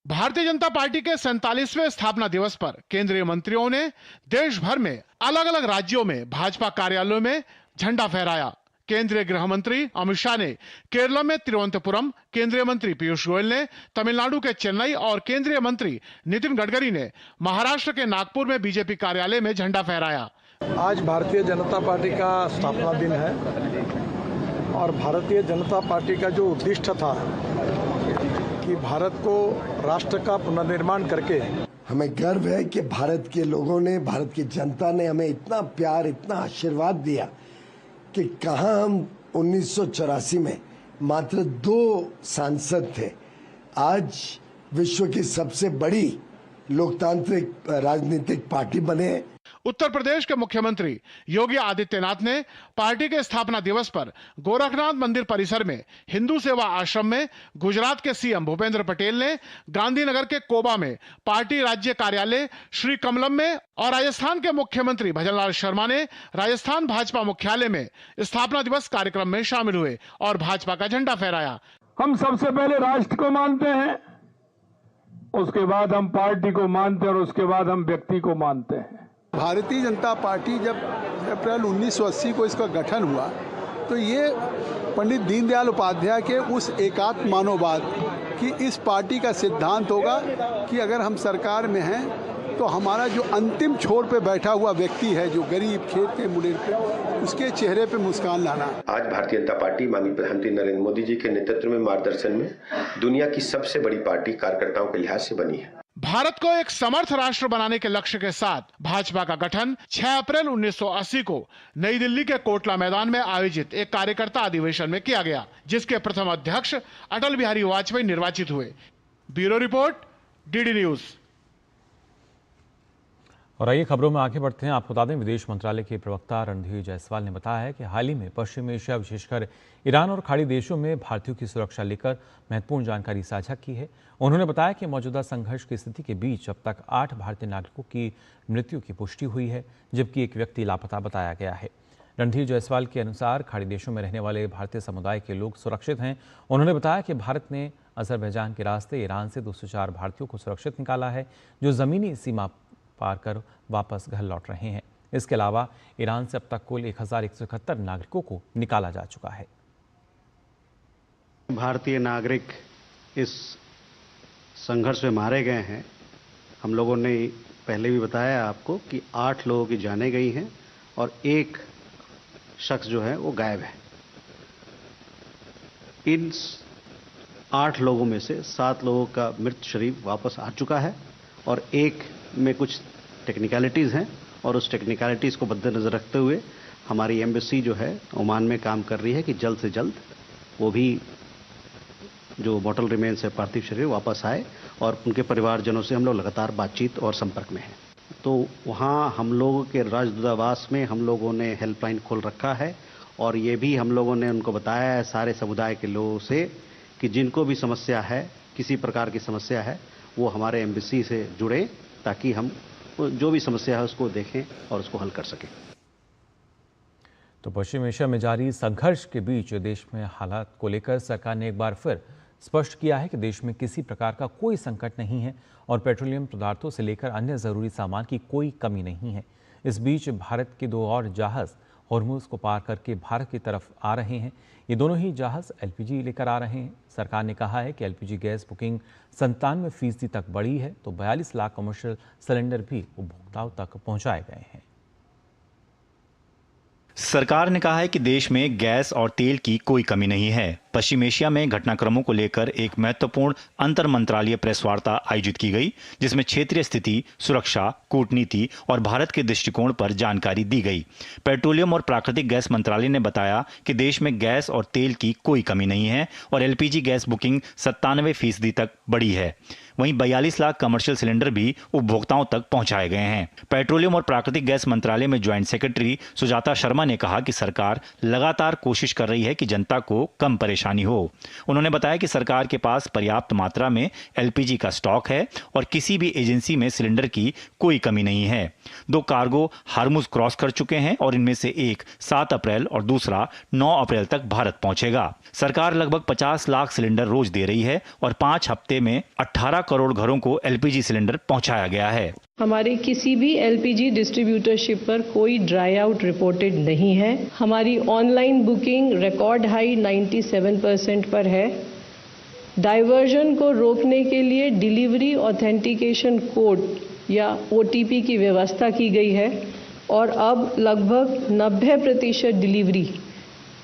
भारतीय जनता पार्टी के 47वें स्थापना दिवस पर केंद्रीय मंत्रियों ने देश भर में अलग अलग राज्यों में भाजपा कार्यालयों में झंडा फहराया। केंद्रीय गृह मंत्री अमित शाह ने केरल में तिरुवनंतपुरम, केंद्रीय मंत्री पीयूष गोयल ने तमिलनाडु के चेन्नई और केंद्रीय मंत्री नितिन गडकरी ने महाराष्ट्र के नागपुर में बीजेपी कार्यालय में झंडा फहराया। आज भारतीय जनता पार्टी का स्थापना दिन है और भारतीय जनता पार्टी का जो उद्दिष्ट था कि भारत को राष्ट्र का पुनर्निर्माण करके, हमें गर्व है कि भारत के लोगों ने, भारत की जनता ने हमें इतना प्यार, इतना आशीर्वाद दिया कि कहाँ हम 1984 में मात्र 2 सांसद थे, आज विश्व की सबसे बड़ी लोकतांत्रिक राजनीतिक पार्टी बने। उत्तर प्रदेश के मुख्यमंत्री योगी आदित्यनाथ ने पार्टी के स्थापना दिवस पर गोरखनाथ मंदिर परिसर में हिंदू सेवा आश्रम में, गुजरात के सीएम भूपेंद्र पटेल ने गांधीनगर के कोबा में पार्टी राज्य कार्यालय श्री कमलम में और राजस्थान के मुख्यमंत्री भजनलाल शर्मा ने राजस्थान भाजपा मुख्यालय में स्थापना दिवस कार्यक्रम में शामिल हुए और भाजपा का झंडा फहराया। हम सबसे पहले राष्ट्र को मानते हैं, उसके बाद हम पार्टी को मानते हैं और उसके बाद हम व्यक्ति को मानते हैं। भारतीय जनता पार्टी जब अप्रैल 1980 को इसका गठन हुआ तो ये पंडित दीनदयाल उपाध्याय के उस एकात्म मानववाद की इस पार्टी का सिद्धांत होगा कि अगर हम सरकार में हैं तो हमारा जो अंतिम छोर पे बैठा हुआ व्यक्ति है, जो गरीब खेत के मुड़े पे, उसके चेहरे पे मुस्कान लाना। आज भारतीय जनता पार्टी माननीय प्रधानमंत्री नरेंद्र मोदी जी के नेतृत्व में, मार्गदर्शन में दुनिया की सबसे बड़ी पार्टी कार्यकर्ताओं के लिहाज से बनी है। भारत को एक समर्थ राष्ट्र बनाने के लक्ष्य के साथ भाजपा का गठन 6 अप्रैल 1980 को नई दिल्ली के कोटला मैदान में आयोजित एक कार्यकर्ता अधिवेशन में किया गया, जिसके प्रथम अध्यक्ष अटल बिहारी वाजपेयी निर्वाचित हुए। Bureau report, DD news. और आइए खबरों में आगे बढ़ते हैं। आपको बता दें, विदेश मंत्रालय के प्रवक्ता रणधीर जायसवाल ने बताया है कि हाल ही में पश्चिम एशिया, विशेषकर ईरान और खाड़ी देशों में भारतीयों की सुरक्षा लेकर महत्वपूर्ण जानकारी साझा की है। उन्होंने बताया कि मौजूदा संघर्ष की स्थिति के बीच अब तक 8 भारतीय नागरिकों की मृत्यु की पुष्टि हुई है, जबकि एक व्यक्ति लापता बताया गया है। रणधीर जायसवाल के अनुसार खाड़ी देशों में रहने वाले भारतीय समुदाय के लोग सुरक्षित हैं। उन्होंने बताया कि भारत ने अजरबैजान के रास्ते ईरान से 204 भारतीयों को सुरक्षित निकाला है, जो ज़मीनी सीमा पार कर वापस घर लौट रहे हैं। इसके अलावा ईरान से अब तक कुल 1171 नागरिकों को निकाला जा चुका है। भारतीय नागरिक इस संघर्ष में मारे गए हैं। हम लोगों ने पहले भी बताया आपको कि 8 लोगों की जानें गई हैं और 1 शख्स जो है वो गायब है। इन 8 लोगों में से 7 लोगों का मृत शरीर वापस आ चुका है और 1 में कुछ टेक्निकलिटीज़ हैं और उस टेक्निकलिटीज़ को मद्देनजर रखते हुए हमारी एम्बेसी जो है ओमान में काम कर रही है कि जल्द से जल्द वो भी जो मॉर्टल रिमेन्स है पार्थिव शरीर वापस आए, और उनके परिवारजनों से हम लोग लगातार बातचीत और संपर्क में हैं। तो वहाँ हम लोगों के राजदूतावास में हम लोगों ने हेल्पलाइन खोल रखा है, और ये भी हम लोगों ने उनको बताया है सारे समुदाय के लोगों से कि जिनको भी समस्या है, किसी प्रकार की समस्या है, वो हमारे एम्बेसी से जुड़े ताकि हम जो भी समस्या है उसको देखें और उसको हल कर सकें। तो पश्चिम एशिया में जारी संघर्ष के बीच देश में हालात को लेकर सरकार ने एक बार फिर स्पष्ट किया है कि देश में किसी प्रकार का कोई संकट नहीं है और पेट्रोलियम पदार्थों से लेकर अन्य ज़रूरी सामान की कोई कमी नहीं है। इस बीच भारत के 2 और जहाज़ हॉर्मुज़ को पार करके भारत की तरफ आ रहे हैं। ये दोनों ही जहाज़ एलपीजी लेकर आ रहे हैं। सरकार ने कहा है कि एलपीजी गैस बुकिंग 97% तक बढ़ी है, तो 42 लाख कमर्शियल सिलेंडर भी उपभोक्ताओं तक पहुंचाए गए हैं। सरकार ने कहा है कि देश में गैस और तेल की कोई कमी नहीं है। पश्चिम एशिया में घटनाक्रमों को लेकर एक महत्वपूर्ण अंतर मंत्रालय प्रेस वार्ता आयोजित की गई, जिसमें क्षेत्रीय स्थिति, सुरक्षा, कूटनीति और भारत के दृष्टिकोण पर जानकारी दी गई। पेट्रोलियम और प्राकृतिक गैस मंत्रालय ने बताया कि देश में गैस और तेल की कोई कमी नहीं है और एलपीजी गैस बुकिंग 97% तक बढ़ी है। वहीं 42 लाख कमर्शियल सिलेंडर भी उपभोक्ताओं तक पहुंचाए गए हैं। पेट्रोलियम और प्राकृतिक गैस मंत्रालय में ज्वाइंट सेक्रेटरी सुजाता शर्मा ने कहा कि सरकार लगातार कोशिश कर रही है कि जनता को कम परेशानी हो। उन्होंने बताया कि सरकार के पास पर्याप्त मात्रा में एलपीजी का स्टॉक है और किसी भी एजेंसी में सिलेंडर की कोई कमी नहीं है। 2 कार्गो हॉर्मुज़ क्रॉस कर चुके हैं और इनमें से एक 7 अप्रैल और दूसरा 9 अप्रैल तक भारत पहुंचेगा। सरकार लगभग 50 लाख सिलेंडर रोज दे रही है और 5 हफ्ते में 18 करोड़ घरों को एलपीजी सिलेंडर पहुंचाया गया है। हमारे किसी भी एलपीजी डिस्ट्रीब्यूटरशिप पर कोई ड्राई आउट रिपोर्टेड नहीं है। हमारी ऑनलाइन बुकिंग रिकॉर्ड हाई 97% पर है। डाइवर्जन को रोकने के लिए डिलीवरी ऑथेंटिकेशन कोड या ओटीपी की व्यवस्था की गई है और अब लगभग 90% डिलीवरी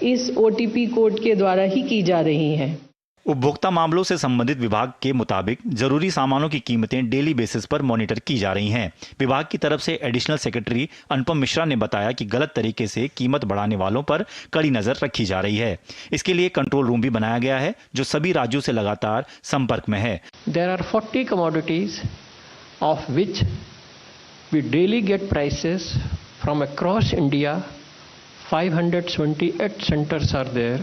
इस ओटीपी कोड के द्वारा ही की जा रही है। उपभोक्ता मामलों से संबंधित विभाग के मुताबिक जरूरी सामानों की कीमतें डेली बेसिस पर मॉनिटर की जा रही हैं। विभाग की तरफ से एडिशनल सेक्रेटरी अनुपम मिश्रा ने बताया कि गलत तरीके से कीमत बढ़ाने वालों पर कड़ी नजर रखी जा रही है। इसके लिए कंट्रोल रूम भी बनाया गया है जो सभी राज्यों से लगातार संपर्क में है। There are 40 commodities of which we daily get prices from across India. 528 centers are there.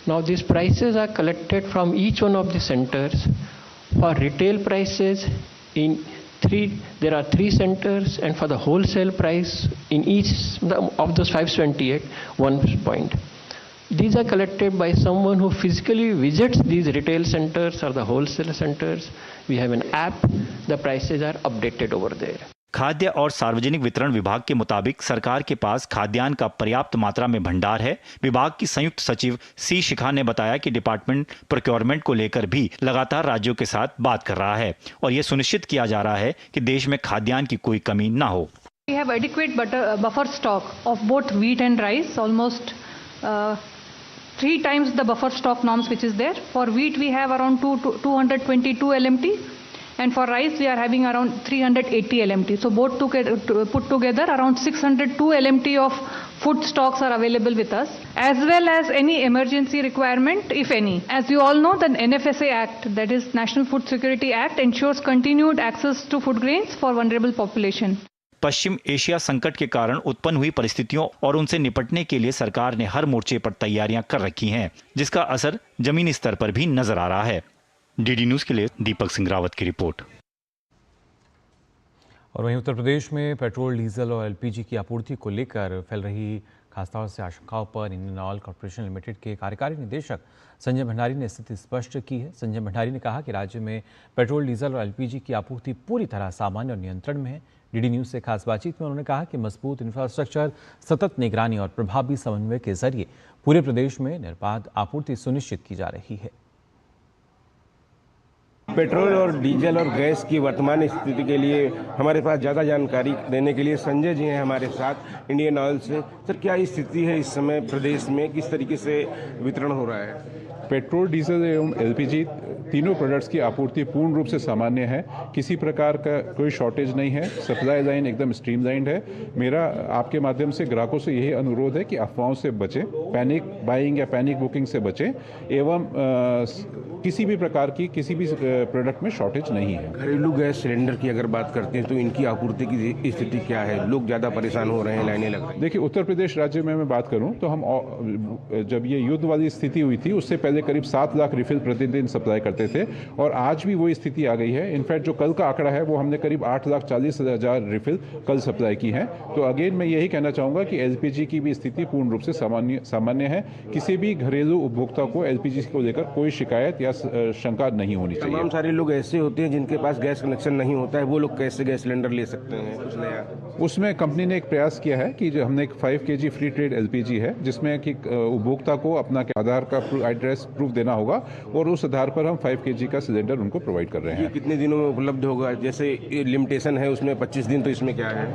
Now these prices are collected from each one of the centers. For retail prices there are 3 centers, and for the wholesale price in each of those 528, 1 point. These are collected by someone who physically visits these retail centers or the wholesale centers. We have an app, the prices are updated over there. खाद्य और सार्वजनिक वितरण विभाग के मुताबिक सरकार के पास खाद्यान्न का पर्याप्त मात्रा में भंडार है। विभाग की संयुक्त सचिव सी शिखा ने बताया कि डिपार्टमेंट प्रोक्योरमेंट को लेकर भी लगातार राज्यों के साथ बात कर रहा है और यह सुनिश्चित किया जा रहा है कि देश में खाद्यान्न की कोई कमी ना हो। We have adequate buffer stock of both wheat and rice, almost 3 times the buffer stock norms which is there. For wheat we have around 222 LMT. And for rice, we are having around 380 LMT. So both put together, around 602 LMT of food stocks are available with us, as well as any emergency requirement, if any. As you all know, the NFSA Act, that is National Food Security Act, ensures continued access to food grains for vulnerable population. Paschim Asia संकट के कारण उत्पन्न हुई परिस्थितियों और उनसे निपटने के लिए सरकार ने हर मोर्चे पर तैयारियां कर रखी हैं, जिसका असर जमीनी स्तर पर भी नजर आ रहा है। डीडी न्यूज के लिए दीपक सिंह रावत की रिपोर्ट। और वहीं उत्तर प्रदेश में पेट्रोल, डीजल और एलपीजी की आपूर्ति को लेकर फैल रही खासतौर से आशंकाओं पर इंडियन ऑयल कॉर्पोरेशन लिमिटेड के कार्यकारी निदेशक संजय भंडारी ने स्थिति स्पष्ट की है। संजय भंडारी ने कहा कि राज्य में पेट्रोल, डीजल और एलपीजी की आपूर्ति पूरी तरह सामान्य और नियंत्रण में है। डीडी न्यूज़ से खास बातचीत में उन्होंने कहा कि मजबूत इंफ्रास्ट्रक्चर, सतत निगरानी और प्रभावी समन्वय के जरिए पूरे प्रदेश में निर्बाध आपूर्ति सुनिश्चित की जा रही है। पेट्रोल और डीजल और गैस की वर्तमान स्थिति के लिए हमारे पास ज़्यादा जानकारी देने के लिए संजय जी हैं हमारे साथ इंडियन ऑयल से। सर, क्या स्थिति है इस समय प्रदेश में, किस तरीके से वितरण हो रहा है? पेट्रोल, डीजल एवं एलपीजी तीनों प्रोडक्ट्स की आपूर्ति पूर्ण रूप से सामान्य है, किसी प्रकार का कोई शॉर्टेज नहीं है, सप्लाई लाइन एकदम स्ट्रीमलाइंड है। मेरा आपके माध्यम से ग्राहकों से यही अनुरोध है कि अफवाहों से बचें, पैनिक बाइंग या पैनिक बुकिंग से बचें, एवं किसी भी प्रकार की किसी भी प्रोडक्ट में शॉर्टेज नहीं है। घरेलू गैस सिलेंडर की अगर बात करते हैं तो इनकी आपूर्ति की स्थिति क्या है? लोग ज़्यादा परेशान हो रहे हैं, लाइनें लग रही हैं। देखिए, उत्तर प्रदेश राज्य में मैं बात करूं तो हम जब ये युद्ध वाली स्थिति हुई थी उससे पहले करीब 7 लाख रिफिल प्रतिदिन सप्लाई करते थे और आज भी वही स्थिति आ गई है। इनफैक्ट जो कल का आंकड़ा है वो हमने करीब 8,40,000 रिफिल कल सप्लाई की है। तो अगेन मैं यही कहना चाहूँगा कि एलपीजी की भी स्थिति पूर्ण रूप से सामान्य है। किसी भी घरेलू उपभोक्ता को एलपीजी को लेकर कोई शिकायत या शंका नहीं होनी चाहिए। तमाम सारे लोग ऐसे होते हैं जिनके पास गैस कनेक्शन नहीं होता है, वो लोग कैसे गैस सिलेंडर ले सकते हैं? कुछ नया उसमें कंपनी ने एक प्रयास किया है कि जो हमने एक 5 kg फ्री ट्रेड एलपीजी है, जिसमें कि उपभोक्ता को अपना आधार का एड्रेस प्रूफ देना होगा और उस आधार पर हम 5 kg का सिलेंडर उनको प्रोवाइड कर रहे हैं। ये कितने दिनों में उपलब्ध होगा? जैसे लिमिटेशन है उसमें 25 दिन, तो इसमें क्या है?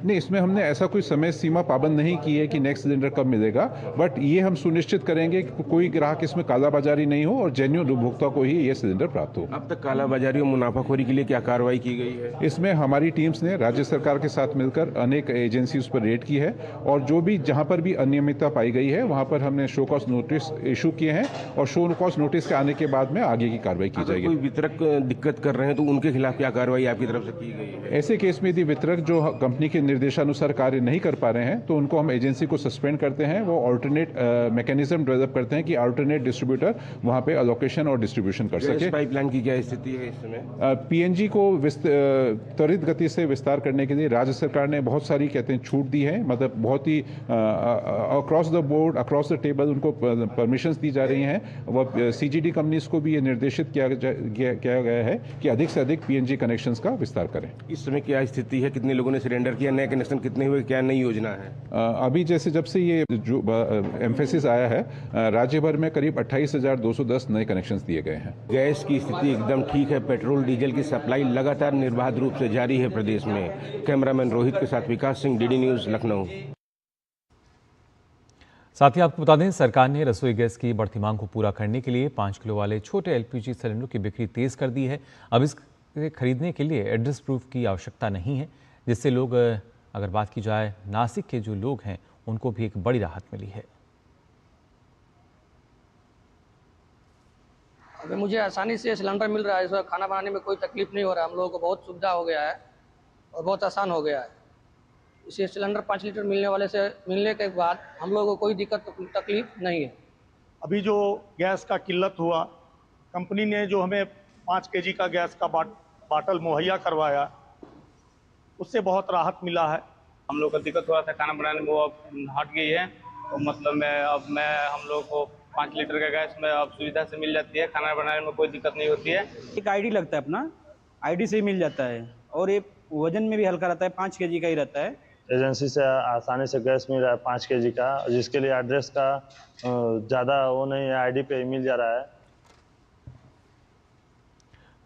नहीं, इसमें हमने ऐसा कोई समय सीमा पाबंद नहीं की है कि नेक्स्ट सिलेंडर कब मिलेगा, बट ये हम सुनिश्चित करेंगे कि कोई ग्राहक इसमें कालाबाजारी नहीं हो और जेन्युइन उपभोक्ता को ही ये सिलेंडर प्राप्त हो। अब तक कालाबाजारी और मुनाफाखोरी के लिए क्या कार्रवाई की गई है? इसमें हमारी टीम्स ने राज्य सरकार के साथ मिलकर अनेक एजेंसी उस पर रेड की है और जो भी जहां पर भी अनियमितता पाई गई है वहां पर हमने शो कॉज नोटिस इशू किए हैं और शो कॉज नोटिस के आने के बाद में आगे की कार्रवाई की जाएगी। कोई वितरक दिक्कत कर रहे हैं तो उनके खिलाफ क्या कार्रवाई आपकी तरफ से की गई है? ऐसे केस में यदि वितरक जो कंपनी के निर्देशानुसार कार्य नहीं कर पा रहे हैं तो उनको हम एजेंसी को सस्पेंड करते हैं। वो ऑल्टरनेट मैकेनिज्म डेवलप करते हैं कि ऑल्टरनेट डिस्ट्रीब्यूटर वहां पे अलोकेशन और डिस्ट्रीब्यूशन कर सके। पाइपलाइन की क्या स्थिति है इस समय? पीएनजी को त्वरित गति से विस्तार करने के लिए राज्य सरकार ने बहुत सारी कहते हैं छूट दी है, मतलब बहुत ही across the board across the table उनको परमिशंस दी जा रही हैं। वह सीजीडी कंपनीज को भी ये निर्देशित किया गया है कि अधिक से अधिक पीएनजी कनेक्शंस का विस्तार करें। इस समय क्या स्थिति है? कितने लोगों ने सिलेंडर किया? नए कनेक्शन कितने हुए? क्या नई योजना है? अभी जैसे जब से ये जो एम्फेसिस आया है, राज्य भर में करीब 28,210 नए कनेक्शंस दिए गए हैं। गैस की स्थिति एकदम ठीक है। पेट्रोल डीजल की सप्लाई लगातार निर्बाध रूप से जारी है प्रदेश में। कैमरामैन रोहित के साथ विकास सिंह, डीडी न्यूज, लखनऊ। साथ ही आपको बता दें, सरकार ने रसोई गैस की बढ़ती मांग को पूरा करने के लिए 5 किलो वाले छोटे एलपीजी सिलेंडर की बिक्री तेज कर दी है। अब इसके खरीदने के लिए एड्रेस प्रूफ की आवश्यकता नहीं है, जिससे लोग, अगर बात की जाए नासिक के जो लोग हैं, उनको भी एक बड़ी राहत मिली है। अभी मुझे आसानी से सिलेंडर मिल रहा है, इसमें खाना बनाने में कोई तकलीफ नहीं हो रहा है। हम लोगों को बहुत सुविधा हो गया है और बहुत आसान हो गया है। इसे सिलेंडर 5 लीटर मिलने के बाद हम लोगों को कोई दिक्कत तकलीफ नहीं है। अभी जो गैस का किल्लत हुआ, कंपनी ने जो हमें 5 kg का गैस का बाटल मुहैया करवाया, उससे बहुत राहत मिला है। हम लोग को दिक्कत हो रहा था खाना बनाने में, वो अब हट गई है। तो मतलब हम लोग को 5 लीटर का गैस में अब सुविधा से मिल जाती है। खाना बनाने में कोई दिक्कत नहीं होती है। एक आईडी लगता है, अपना आईडी से ही मिल जाता है और ये वजन में भी हल्का रहता है, 5 kg का ही रहता है। एजेंसी से आसानी से गैस मिल रहा है 5 kg का, जिसके लिए एड्रेस का ज़्यादा वो नहीं है, आईडी पे ही मिल जा रहा है।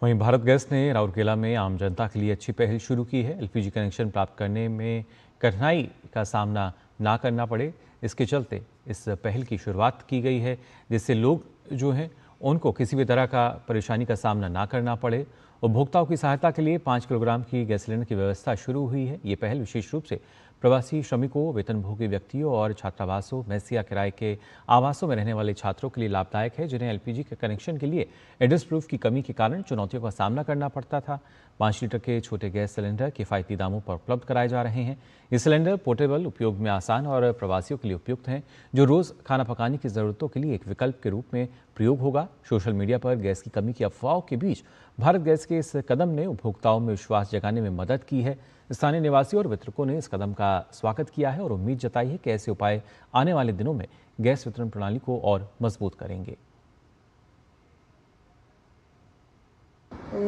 वहीं भारत गैस ने राउरकेला में आम जनता के लिए अच्छी पहल शुरू की है। एलपीजी कनेक्शन प्राप्त करने में कठिनाई का सामना ना करना पड़े, इसके चलते इस पहल की शुरुआत की गई है, जिससे लोग जो हैं उनको किसी भी तरह का परेशानी का सामना ना करना पड़े। उपभोक्ताओं की सहायता के लिए 5 किलोग्राम की गैस सिलेंडर की व्यवस्था शुरू हुई है। ये पहल विशेष रूप से प्रवासी श्रमिकों, वेतनभोगी व्यक्तियों और छात्रावासों, मेस या किराए के आवासों में रहने वाले छात्रों के लिए लाभदायक है, जिन्हें एलपीजी के कनेक्शन के लिए एड्रेस प्रूफ की कमी के कारण चुनौतियों का सामना करना पड़ता था। 5 लीटर के छोटे गैस सिलेंडर किफ़ायती दामों पर उपलब्ध कराए जा रहे हैं। ये सिलेंडर पोर्टेबल, उपयोग में आसान और प्रवासियों के लिए उपयुक्त हैं, जो रोज़ खाना पकाने की ज़रूरतों के लिए एक विकल्प के रूप में प्रयोग होगा। सोशल मीडिया पर गैस की कमी की अफवाहों के बीच भारत गैस के इस कदम ने उपभोक्ताओं में विश्वास जगाने में मदद की है। स्थानीय निवासियों और वितरकों ने इस कदम का स्वागत किया है और उम्मीद जताई है कि ऐसे उपाय आने वाले दिनों में गैस वितरण प्रणाली को और मजबूत करेंगे।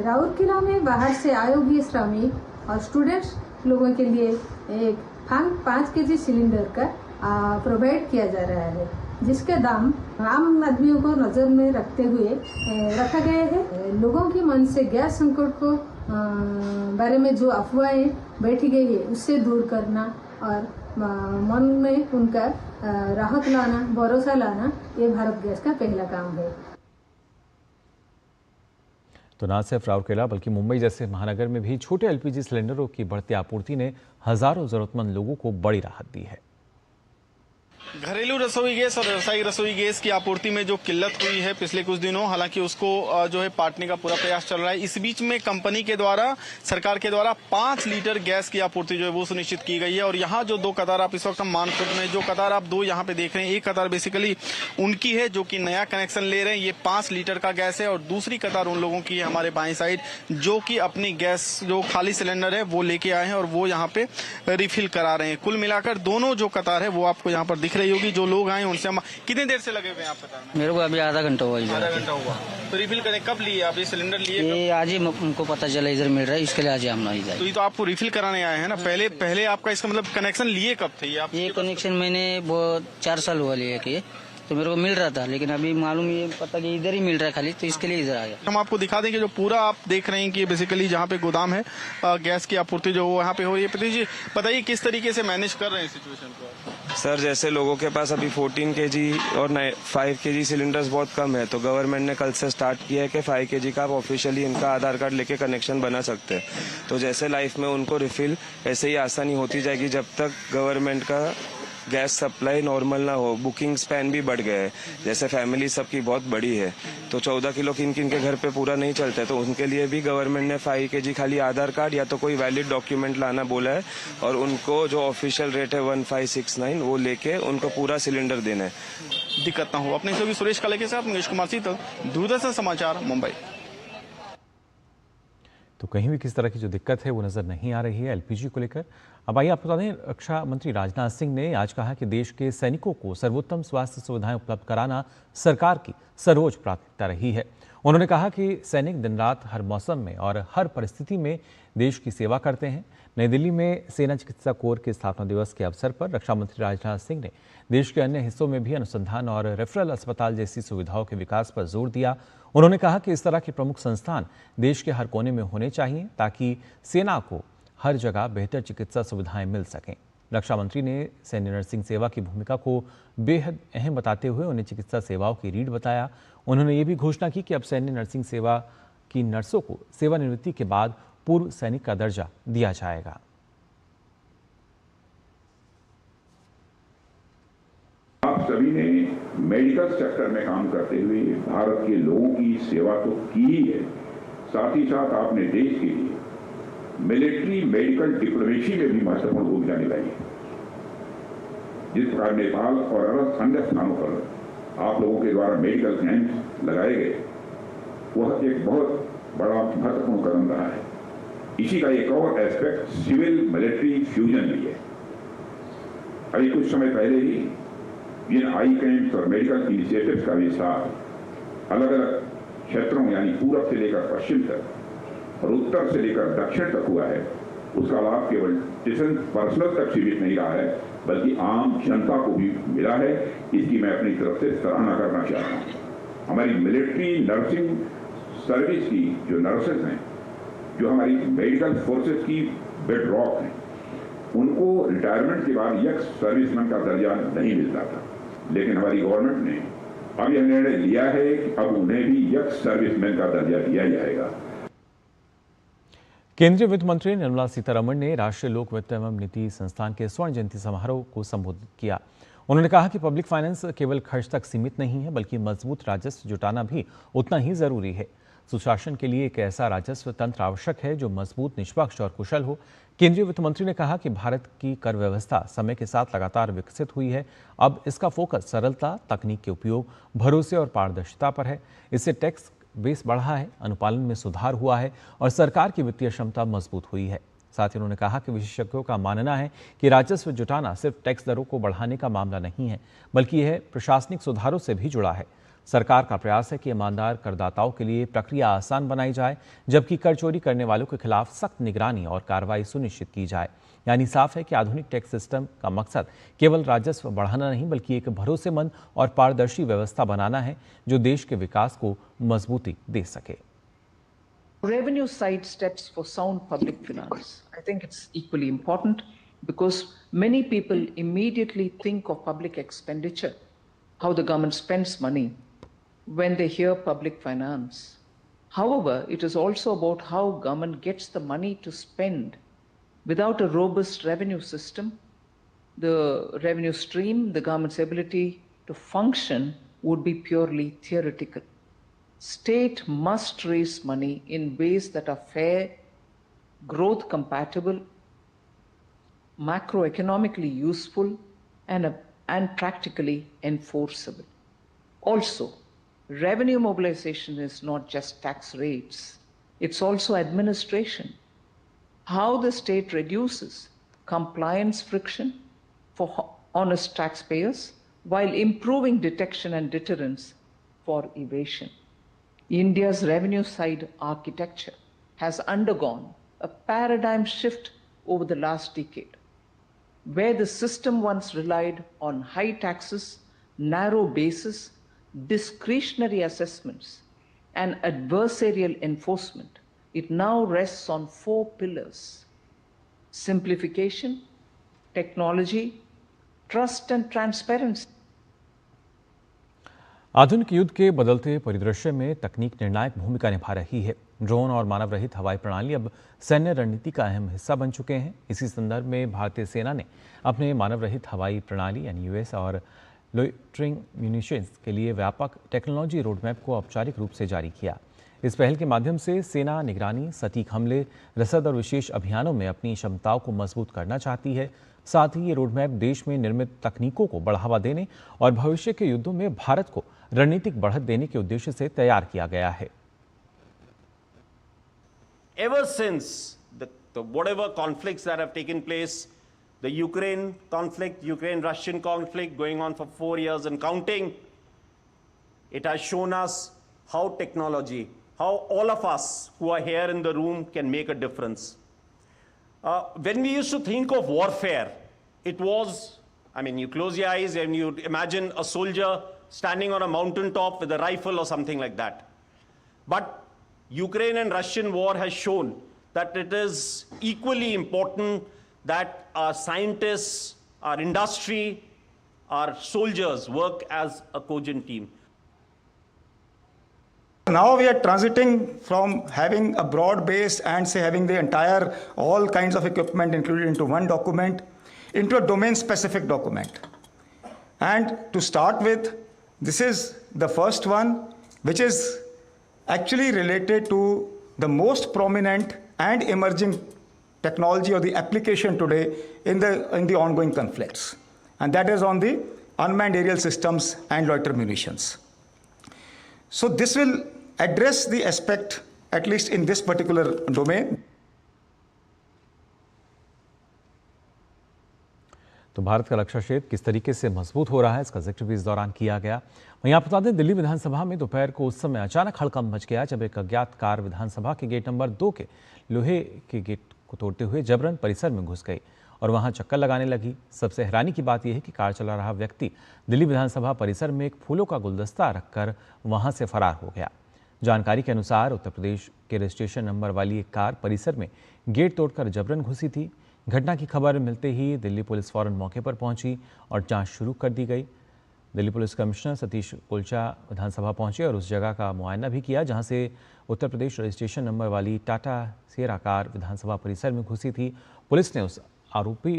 राउरकेला में बाहर से आए हुए श्रमिक और स्टूडेंट्स लोगों के लिए एक 5 kg सिलेंडर का प्रोवाइड किया जा रहा है, जिसका दाम आम आदमियों को नज़र में रखते हुए रखा गया है। लोगों के मन से गैस संकट को बारे में जो अफवाहें बैठी गई है, उससे दूर करना और मन में उनका राहत लाना, भरोसा लाना, ये भारत गैस का पहला काम है। तो न सिर्फ राउरकेला बल्कि मुंबई जैसे महानगर में भी छोटे एलपीजी सिलेंडरों की बढ़ती आपूर्ति ने हजारों जरूरतमंद लोगों को बड़ी राहत दी है। घरेलू रसोई गैस और व्यावसायिक रसोई गैस की आपूर्ति में जो किल्लत हुई है पिछले कुछ दिनों, हालांकि उसको जो है पाटने का पूरा प्रयास चल रहा है। इस बीच में कंपनी के द्वारा, सरकार के द्वारा 5 लीटर गैस की आपूर्ति जो है वो सुनिश्चित की गई है। और यहाँ जो 2 कतार आप इस वक्त हम मानपुर में जो कतार आप 2 यहाँ पे देख रहे हैं, एक कतार बेसिकली उनकी है जो कि नया कनेक्शन ले रहे हैं, ये 5 लीटर का गैस है। और दूसरी कतार उन लोगों की है हमारे बाएं साइड, जो कि अपनी गैस जो खाली सिलेंडर है वो लेके आए हैं और वो यहाँ पे रिफिल करा रहे हैं। कुल मिलाकर दोनों जो कतार है वो आपको यहाँ पर दिख रही होगी। जो लोग आए उनसे हम कितनी देर से लगे हुए हैं आप बताएं? मेरे को अभी आधा घंटा हुआ। आधा घंटा हुआ। तो रिफिल करने कब लिए आप ये सिलेंडर लिए? ये आज ही उनको पता चला इधर मिल रहा है, इसके लिए आज हम नहीं जाए। तो ये तो आपको रिफिल कराने आए हैं ना? पहले आपका इसका मतलब कनेक्शन लिए कब थे ये कनेक्शन मैंने वो 4 साल हुआ लिए कि तो मेरे को मिल रहा था, लेकिन अभी मालूम ये पता कि इधर ही मिल रहा है खाली, तो इसके लिए इधर आ गया। हम आपको दिखा दें कि जो पूरा आप देख रहे हैं कि बेसिकली जहाँ पे गोदाम है गैस की आपूर्ति जो यहाँ पे हो रही है। पति जी बताइए किस तरीके से मैनेज कर रहे हैं सिचुएशन को? सर जैसे लोगों के पास अभी 14 kg और 5 kg सिलेंडर्स बहुत कम है, तो गवर्नमेंट ने कल से स्टार्ट किया है कि 5 kg का आप ऑफिशियली इनका आधार कार्ड लेके कनेक्शन बना सकते हैं। तो जैसे लाइफ में उनको रिफिल ऐसे ही आसानी होती जाएगी जब तक गवर्नमेंट का गैस सप्लाई नॉर्मल ना हो। बुकिंग स्पैन भी बढ़ गया है, जैसे फैमिली सबकी बहुत बड़ी है तो 14 किलो किन किन के घर पे पूरा नहीं चलता है, तो उनके लिए भी गवर्नमेंट ने 5 kg खाली आधार कार्ड या तो कोई वैलिड डॉक्यूमेंट लाना बोला है और उनको जो ऑफिशियल रेट है 1569 वो लेके उनको पूरा सिलेंडर देना है, दिक्कत ना हो। अपने से भी सुरेश काले के साथ मुकेश कुमार सीतल, दूरदर्शन समाचार, मुंबई। तो कहीं भी किस तरह की जो दिक्कत है वो नज़र नहीं आ रही है एलपीजी को लेकर। अब आइए आपको बता दें, रक्षा मंत्री राजनाथ सिंह ने आज कहा कि देश के सैनिकों को सर्वोत्तम स्वास्थ्य सुविधाएं उपलब्ध कराना सरकार की सर्वोच्च प्राथमिकता रही है। उन्होंने कहा कि सैनिक दिन रात हर मौसम में और हर परिस्थिति में देश की सेवा करते हैं। नई दिल्ली में सेना चिकित्सा कोर के स्थापना दिवस के अवसर पर रक्षा मंत्री राजनाथ सिंह ने देश के अन्य हिस्सों में भी अनुसंधान और रेफरल अस्पताल जैसी सुविधाओं के विकास पर जोर दिया। उन्होंने कहा कि इस तरह के प्रमुख संस्थान देश के हर कोने में होने चाहिए ताकि सेना को हर जगह बेहतर चिकित्सा सुविधाएं मिल सकें। रक्षा मंत्री ने सैन्य नर्सिंग सेवा की भूमिका को बेहद अहम बताते हुए उन्हें चिकित्सा सेवाओं की रीढ़ बताया। उन्होंने ये भी घोषणा की कि अब सैन्य नर्सिंग सेवा की नर्सों को सेवानिवृत्ति के बाद पूर्व सैनिक का दर्जा दिया जाएगा। आप सभी ने मेडिकल सेक्टर में काम करते हुए भारत के लोगों की सेवा तो की ही है, साथ ही साथ आपने देश के लिए मिलिट्री मेडिकल डिप्लोमेसी में भी महत्वपूर्ण भूमिका निभाई है। जिस प्रकार नेपाल और अन्य स्थानों पर आप लोगों के द्वारा मेडिकल कैंप लगाए गए, वह एक बहुत बड़ा महत्वपूर्ण कदम रहा है। इसी का एक और एस्पेक्ट सिविल मिलिट्री फ्यूजन भी है। अभी कुछ समय पहले ही जिन आई कैंप्स और मेडिकल इनिशिएटिव्स का विस्तार अलग अलग क्षेत्रों यानी पूरब से लेकर पश्चिम तक और उत्तर से लेकर दक्षिण तक हुआ है, उसका लाभ केवल डिफेंस पर्सनल तक सीमित नहीं रहा है बल्कि आम जनता को भी मिला है। इसकी मैं अपनी तरफ से सराहना करना चाहता हूँ। हमारी मिलिट्री नर्सिंग सर्विस की जो नर्सेस हैं, जो हमारी मेडिकल फोर्सेस की बेड रॉक हैं, उनको रिटायरमेंट के बाद यक्स सर्विसमैन का दर्जा नहीं मिलता था, लेकिन हमारी गवर्नमेंट ने अब यह निर्णय लिया है कि अब उन्हें भी यक्स सर्विसमैन का दर्जा दिया जाएगा। केंद्रीय वित्त मंत्री निर्मला सीतारमण ने राष्ट्रीय लोक वित्त एवं नीति संस्थान के स्वर्ण जयंती समारोह को संबोधित किया। उन्होंने कहा कि पब्लिक फाइनेंस केवल खर्च तक सीमित नहीं है बल्कि मजबूत राजस्व जुटाना भी उतना ही जरूरी है। सुशासन के लिए एक ऐसा राजस्व तंत्र आवश्यक है जो मजबूत, निष्पक्ष और कुशल हो। केंद्रीय वित्त मंत्री ने कहा कि भारत की कर व्यवस्था समय के साथ लगातार विकसित हुई है। अब इसका फोकस सरलता, तकनीक के उपयोग, भरोसे और पारदर्शिता पर है। इससे टैक्स बेस बढ़ा है, अनुपालन में सुधार हुआ है और सरकार की वित्तीय क्षमता मजबूत हुई है। साथ ही उन्होंने कहा कि विशेषज्ञों का मानना है कि राजस्व जुटाना सिर्फ टैक्स दरों को बढ़ाने का मामला नहीं है बल्कि यह प्रशासनिक सुधारों से भी जुड़ा है। सरकार का प्रयास है कि ईमानदार करदाताओं के लिए प्रक्रिया आसान बनाई जाए, जबकि कर चोरी करने वालों के खिलाफ सख्त निगरानी और कार्रवाई सुनिश्चित की जाए। यानी साफ है कि आधुनिक टैक्स सिस्टम का मकसद केवल राजस्व बढ़ाना नहीं बल्कि एक भरोसेमंद और पारदर्शी व्यवस्था बनाना है जो देश के विकास को मजबूती दे सके। Revenue side steps for sound public finance. I think it's equally important because many people immediately think of public expenditure, how the government spends money, when they hear public finance. However, it is also about how government gets the money to spend. Without a robust revenue system, the revenue stream, the government's ability to function would be purely theoretical. State must raise money in ways that are fair, growth compatible, macroeconomically useful, and practically enforceable. Also, revenue mobilization is not just tax rates, it's also administration. How the state reduces compliance friction for honest taxpayers while improving detection and deterrence for evasion. India's revenue side architecture has undergone a paradigm shift over the last decade, where the system once relied on high taxes, narrow bases, discretionary assessments, and adversarial enforcement. It now rests on 4 pillars: simplification, technology, trust and transparency. आधुनिक युद्ध के बदलते परिदृश्य में तकनीक निर्णायक भूमिका निभा रही है। ड्रोन और मानव रहित हवाई प्रणाली अब सैन्य रणनीति का अहम हिस्सा बन चुके हैं। इसी संदर्भ में भारतीय सेना ने अपने मानव रहित हवाई प्रणाली (UAS) और लोइटरिंग म्यूनिशंस के लिए व्यापक टेक्नोलॉजी रोडमैप को औपचारिक रूप से जारी किया। इस पहल के माध्यम से सेना निगरानी, सटीक हमले, रसद और विशेष अभियानों में अपनी क्षमताओं को मजबूत करना चाहती है। साथ ही ये रोडमैप देश में निर्मित तकनीकों को बढ़ावा देने और भविष्य के युद्धों में भारत को रणनीतिक बढ़त देने के उद्देश्य से तैयार किया गया है। Ever since the whatever conflicts that have taken place, the Ukraine conflict, Ukraine-Russian conflict going on for 4 years and counting, it has shown us how technology, how all of us who are here in the room can make a difference. When we used to think of warfare, it was, you close your eyes and you imagine a soldier standing on a mountaintop with a rifle or something like that. But Ukraine and Russian war has shown that it is equally important that our scientists, our industry, our soldiers work as a cogent team. Now we are transiting from having a broad base and having the entire, all kinds of equipment included into one document, into a domain-specific document. And to start with, this is the first one, which is actually related to the most prominent and emerging technology or the application today in the ongoing conflicts. And that is on the unmanned aerial systems and loiter munitions. So this will address the aspect, at least in this particular domain. तो भारत का रक्षा क्षेत्र किस तरीके से मजबूत हो रहा है, इसका जिक्र भी इस दौरान किया गया। वहीं आप बता दें, दिल्ली विधानसभा में दोपहर को उस समय अचानक हड़कंप मच गया जब एक अज्ञात कार विधानसभा के गेट नंबर 2 के लोहे के गेट को तोड़ते हुए जबरन परिसर में घुस गई और वहां चक्कर लगाने लगी। सबसे हैरानी की बात यह है कि कार चला रहा व्यक्ति दिल्ली विधानसभा परिसर में एक फूलों का गुलदस्ता रखकर वहां से फरार हो गया। जानकारी के अनुसार उत्तर प्रदेश के रजिस्ट्रेशन नंबर वाली एक कार परिसर में गेट तोड़कर जबरन घुसी थी। घटना की खबर मिलते ही दिल्ली पुलिस फौरन मौके पर पहुंची और जांच शुरू कर दी गई। दिल्ली पुलिस कमिश्नर सतीश कुलचा विधानसभा पहुंचे और उस जगह का मुआयना भी किया जहां से उत्तर प्रदेश रजिस्ट्रेशन नंबर वाली टाटा सिएरा कार विधानसभा परिसर में घुसी थी। पुलिस ने उस आरोपी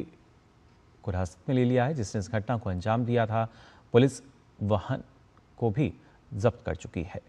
को हिरासत में ले लिया है जिसने इस घटना को अंजाम दिया था। पुलिस वाहन को भी जब्त कर चुकी है।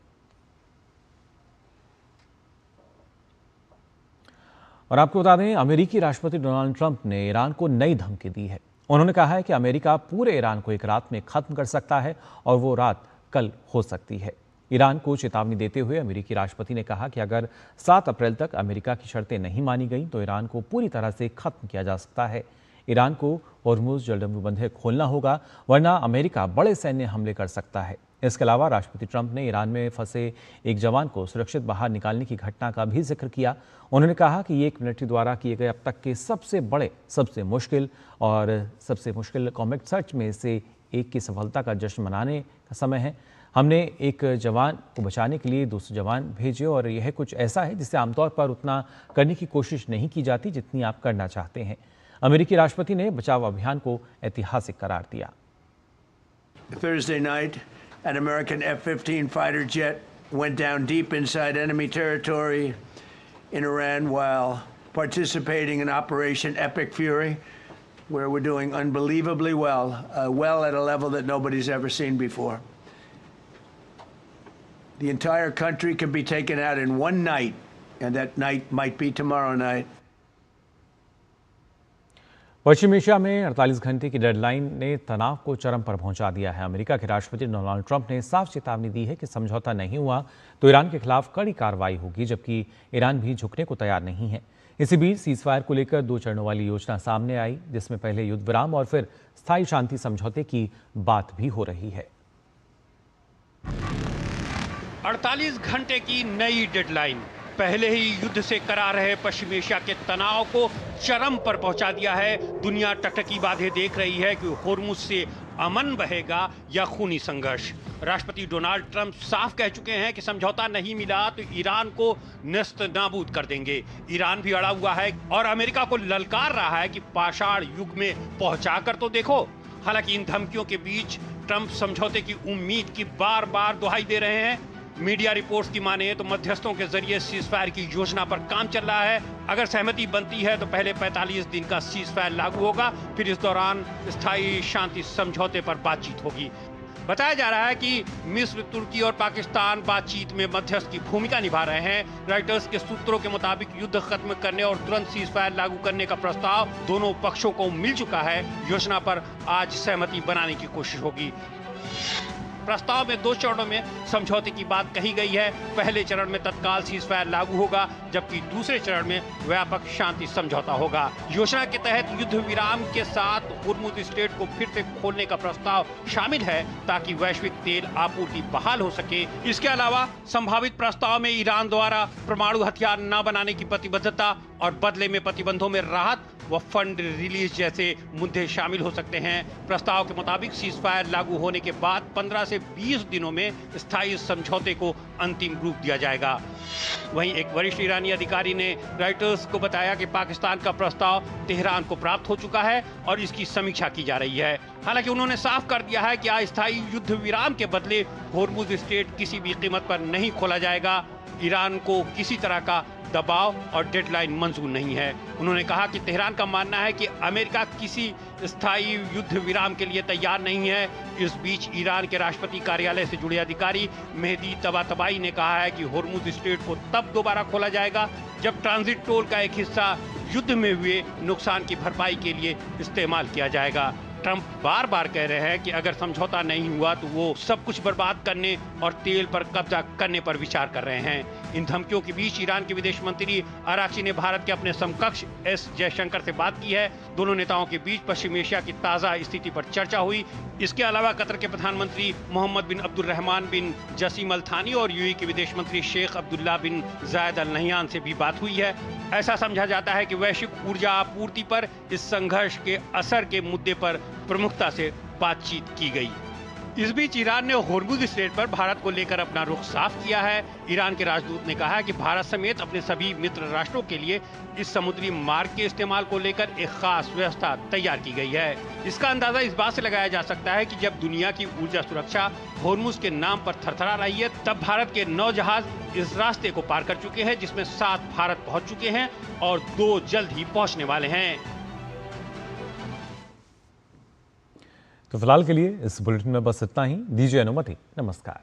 और आपको बता दें, अमेरिकी राष्ट्रपति डोनाल्ड ट्रंप ने ईरान को नई धमकी दी है। उन्होंने कहा है कि अमेरिका पूरे ईरान को एक रात में खत्म कर सकता है और वो रात कल हो सकती है। ईरान को चेतावनी देते हुए अमेरिकी राष्ट्रपति ने कहा कि अगर 7 अप्रैल तक अमेरिका की शर्तें नहीं मानी गईं तो ईरान को पूरी तरह से खत्म किया जा सकता है। ईरान को होर्मुज जलदंडु बंधे खोलना होगा, वरना अमेरिका बड़े सैन्य हमले कर सकता है। इसके अलावा राष्ट्रपति ट्रंप ने ईरान में फंसे एक जवान को सुरक्षित बाहर निकालने की घटना का भी जिक्र किया। उन्होंने कहा कि ये एक मिलिट्री द्वारा किए गए अब तक के सबसे बड़े, सबसे मुश्किल कॉम्बैट सर्च में से एक की सफलता का जश्न मनाने का समय है। हमने एक जवान को बचाने के लिए 200 जवान भेजे और यह कुछ ऐसा है जिसे आमतौर पर उतना करने की कोशिश नहीं की जाती जितनी आप करना चाहते हैं। अमेरिकी राष्ट्रपति ने बचाव अभियान को ऐतिहासिक करार दिया। Thursday night, an American F-15 fighter jet went down deep inside enemy territory in Iran while participating in Operation Epic Fury, where we're doing unbelievably well, well at a level that nobody's ever seen before. The entire country can be taken out in one night, and that night might be tomorrow night. Paschim Asia में 48 घंटे की deadline ने तनाव को चरम पर पहुंचा दिया है। अमेरिका के राष्ट्रपति डोनाल्ड ट्रंप ने साफ चेतावनी दी है कि समझौता नहीं हुआ तो ईरान के खिलाफ कड़ी कार्रवाई होगी, जबकि ईरान भी झुकने को तैयार नहीं है। इसी बीच सीजफायर को लेकर 2 चरणों वाली योजना सामने आई, जिसमें पहले युद्ध विराम और फिर स्थायी शांति समझौते की बात भी हो रही है। 48 घंटे की नई डेडलाइन पहले ही युद्ध से करा रहे पश्चिम एशिया के तनाव को चरम पर पहुंचा दिया है। दुनिया टकटकी बाधे देख रही है कि होर्मुज से अमन बहेगा या खूनी संघर्ष। राष्ट्रपति डोनाल्ड ट्रंप साफ कह चुके हैं कि समझौता नहीं मिला तो ईरान को नेस्त नाबूद कर देंगे। ईरान भी अड़ा हुआ है और अमेरिका को ललकार रहा है कि पाषाण युग में पहुंचा कर तो देखो। हालांकि इन धमकियों के बीच ट्रंप समझौते की उम्मीद की बार बार दुहाई दे रहे हैं। मीडिया रिपोर्ट्स की माने तो मध्यस्थों के जरिए सीजफायर की योजना पर काम चल रहा है। अगर सहमति बनती है तो पहले 45 दिन का सीजफायर लागू होगा, फिर इस दौरान स्थायी शांति समझौते पर बातचीत होगी। बताया जा रहा है कि मिस्र, तुर्की और पाकिस्तान बातचीत में मध्यस्थ की भूमिका निभा रहे हैं। रॉयटर्स के सूत्रों के मुताबिक युद्ध खत्म करने और तुरंत सीजफायर लागू करने का प्रस्ताव दोनों पक्षों को मिल चुका है। योजना पर आज सहमति बनाने की कोशिश होगी। प्रस्ताव में 2 चरणों में समझौते की बात कही गई है। पहले चरण में तत्काल सीजफायर लागू होगा, जबकि दूसरे चरण में व्यापक शांति समझौता होगा। योजना के तहत युद्ध विराम के साथ होर्मुज स्ट्रेट को फिर से खोलने का प्रस्ताव शामिल है, ताकि वैश्विक तेल आपूर्ति बहाल हो सके। इसके अलावा संभावित प्रस्ताव में ईरान द्वारा परमाणु हथियार न बनाने की प्रतिबद्धता और बदले में प्रतिबंधों में राहत व फंड रिलीज जैसे मुद्दे शामिल हो सकते हैं। प्रस्ताव के मुताबिक सीजफायर लागू होने के बाद 15 से 20 दिनों में स्थायी समझौते को अंतिम रूप दिया जाएगा। वहीं एक वरिष्ठ ईरानी अधिकारी ने रॉयटर्स को बताया कि पाकिस्तान का प्रस्ताव तेहरान को प्राप्त हो चुका है और इसकी समीक्षा की जा रही है। हालांकि उन्होंने साफ कर दिया है कि अस्थायी युद्ध विराम के बदले होर्मुज स्ट्रेट किसी भी कीमत पर नहीं खोला जाएगा। ईरान को किसी तरह का दबाव और डेडलाइन मंजूर नहीं है। उन्होंने कहा कि तेहरान का मानना है कि अमेरिका किसी स्थायी युद्ध विराम के लिए तैयार नहीं है। इस बीच ईरान के राष्ट्रपति कार्यालय से जुड़े अधिकारी मेहदी तबातबाई ने कहा है कि होर्मुज स्ट्रेट को तब दोबारा खोला जाएगा जब ट्रांजिट टोल का एक हिस्सा युद्ध में हुए नुकसान की भरपाई के लिए इस्तेमाल किया जाएगा। ट्रंप बार बार कह रहे हैं कि अगर समझौता नहीं हुआ तो वो सब कुछ बर्बाद करने और तेल पर कब्जा करने पर विचार कर रहे हैं। इन धमकियों के बीच ईरान के विदेश मंत्री अराक्ची ने भारत के अपने समकक्ष एस जयशंकर से बात की है। दोनों नेताओं के बीच पश्चिम एशिया की ताज़ा स्थिति पर चर्चा हुई। इसके अलावा कतर के प्रधानमंत्री मोहम्मद बिन अब्दुर्रहमान बिन जसीम अल थानी और यूएई के विदेश मंत्री शेख अब्दुल्ला बिन जायद अल नहयान से भी बात हुई है। ऐसा समझा जाता है कि वैश्विक ऊर्जा आपूर्ति पर इस संघर्ष के असर के मुद्दे पर प्रमुखता से बातचीत की गई। इस बीच ईरान ने होर्मुज स्ट्रेट पर भारत को लेकर अपना रुख साफ किया है। ईरान के राजदूत ने कहा है कि भारत समेत अपने सभी मित्र राष्ट्रों के लिए इस समुद्री मार्ग के इस्तेमाल को लेकर एक खास व्यवस्था तैयार की गई है। इसका अंदाजा इस बात से लगाया जा सकता है कि जब दुनिया की ऊर्जा सुरक्षा होर्मुज के नाम पर थरथरा रही है, तब भारत के 9 जहाज इस रास्ते को पार कर चुके हैं, जिसमें 7 भारत पहुंच चुके हैं और 2 जल्द ही पहुंचने वाले हैं। तो फिलहाल के लिए इस बुलेटिन में बस इतना ही। दीजिए अनुमति। नमस्कार।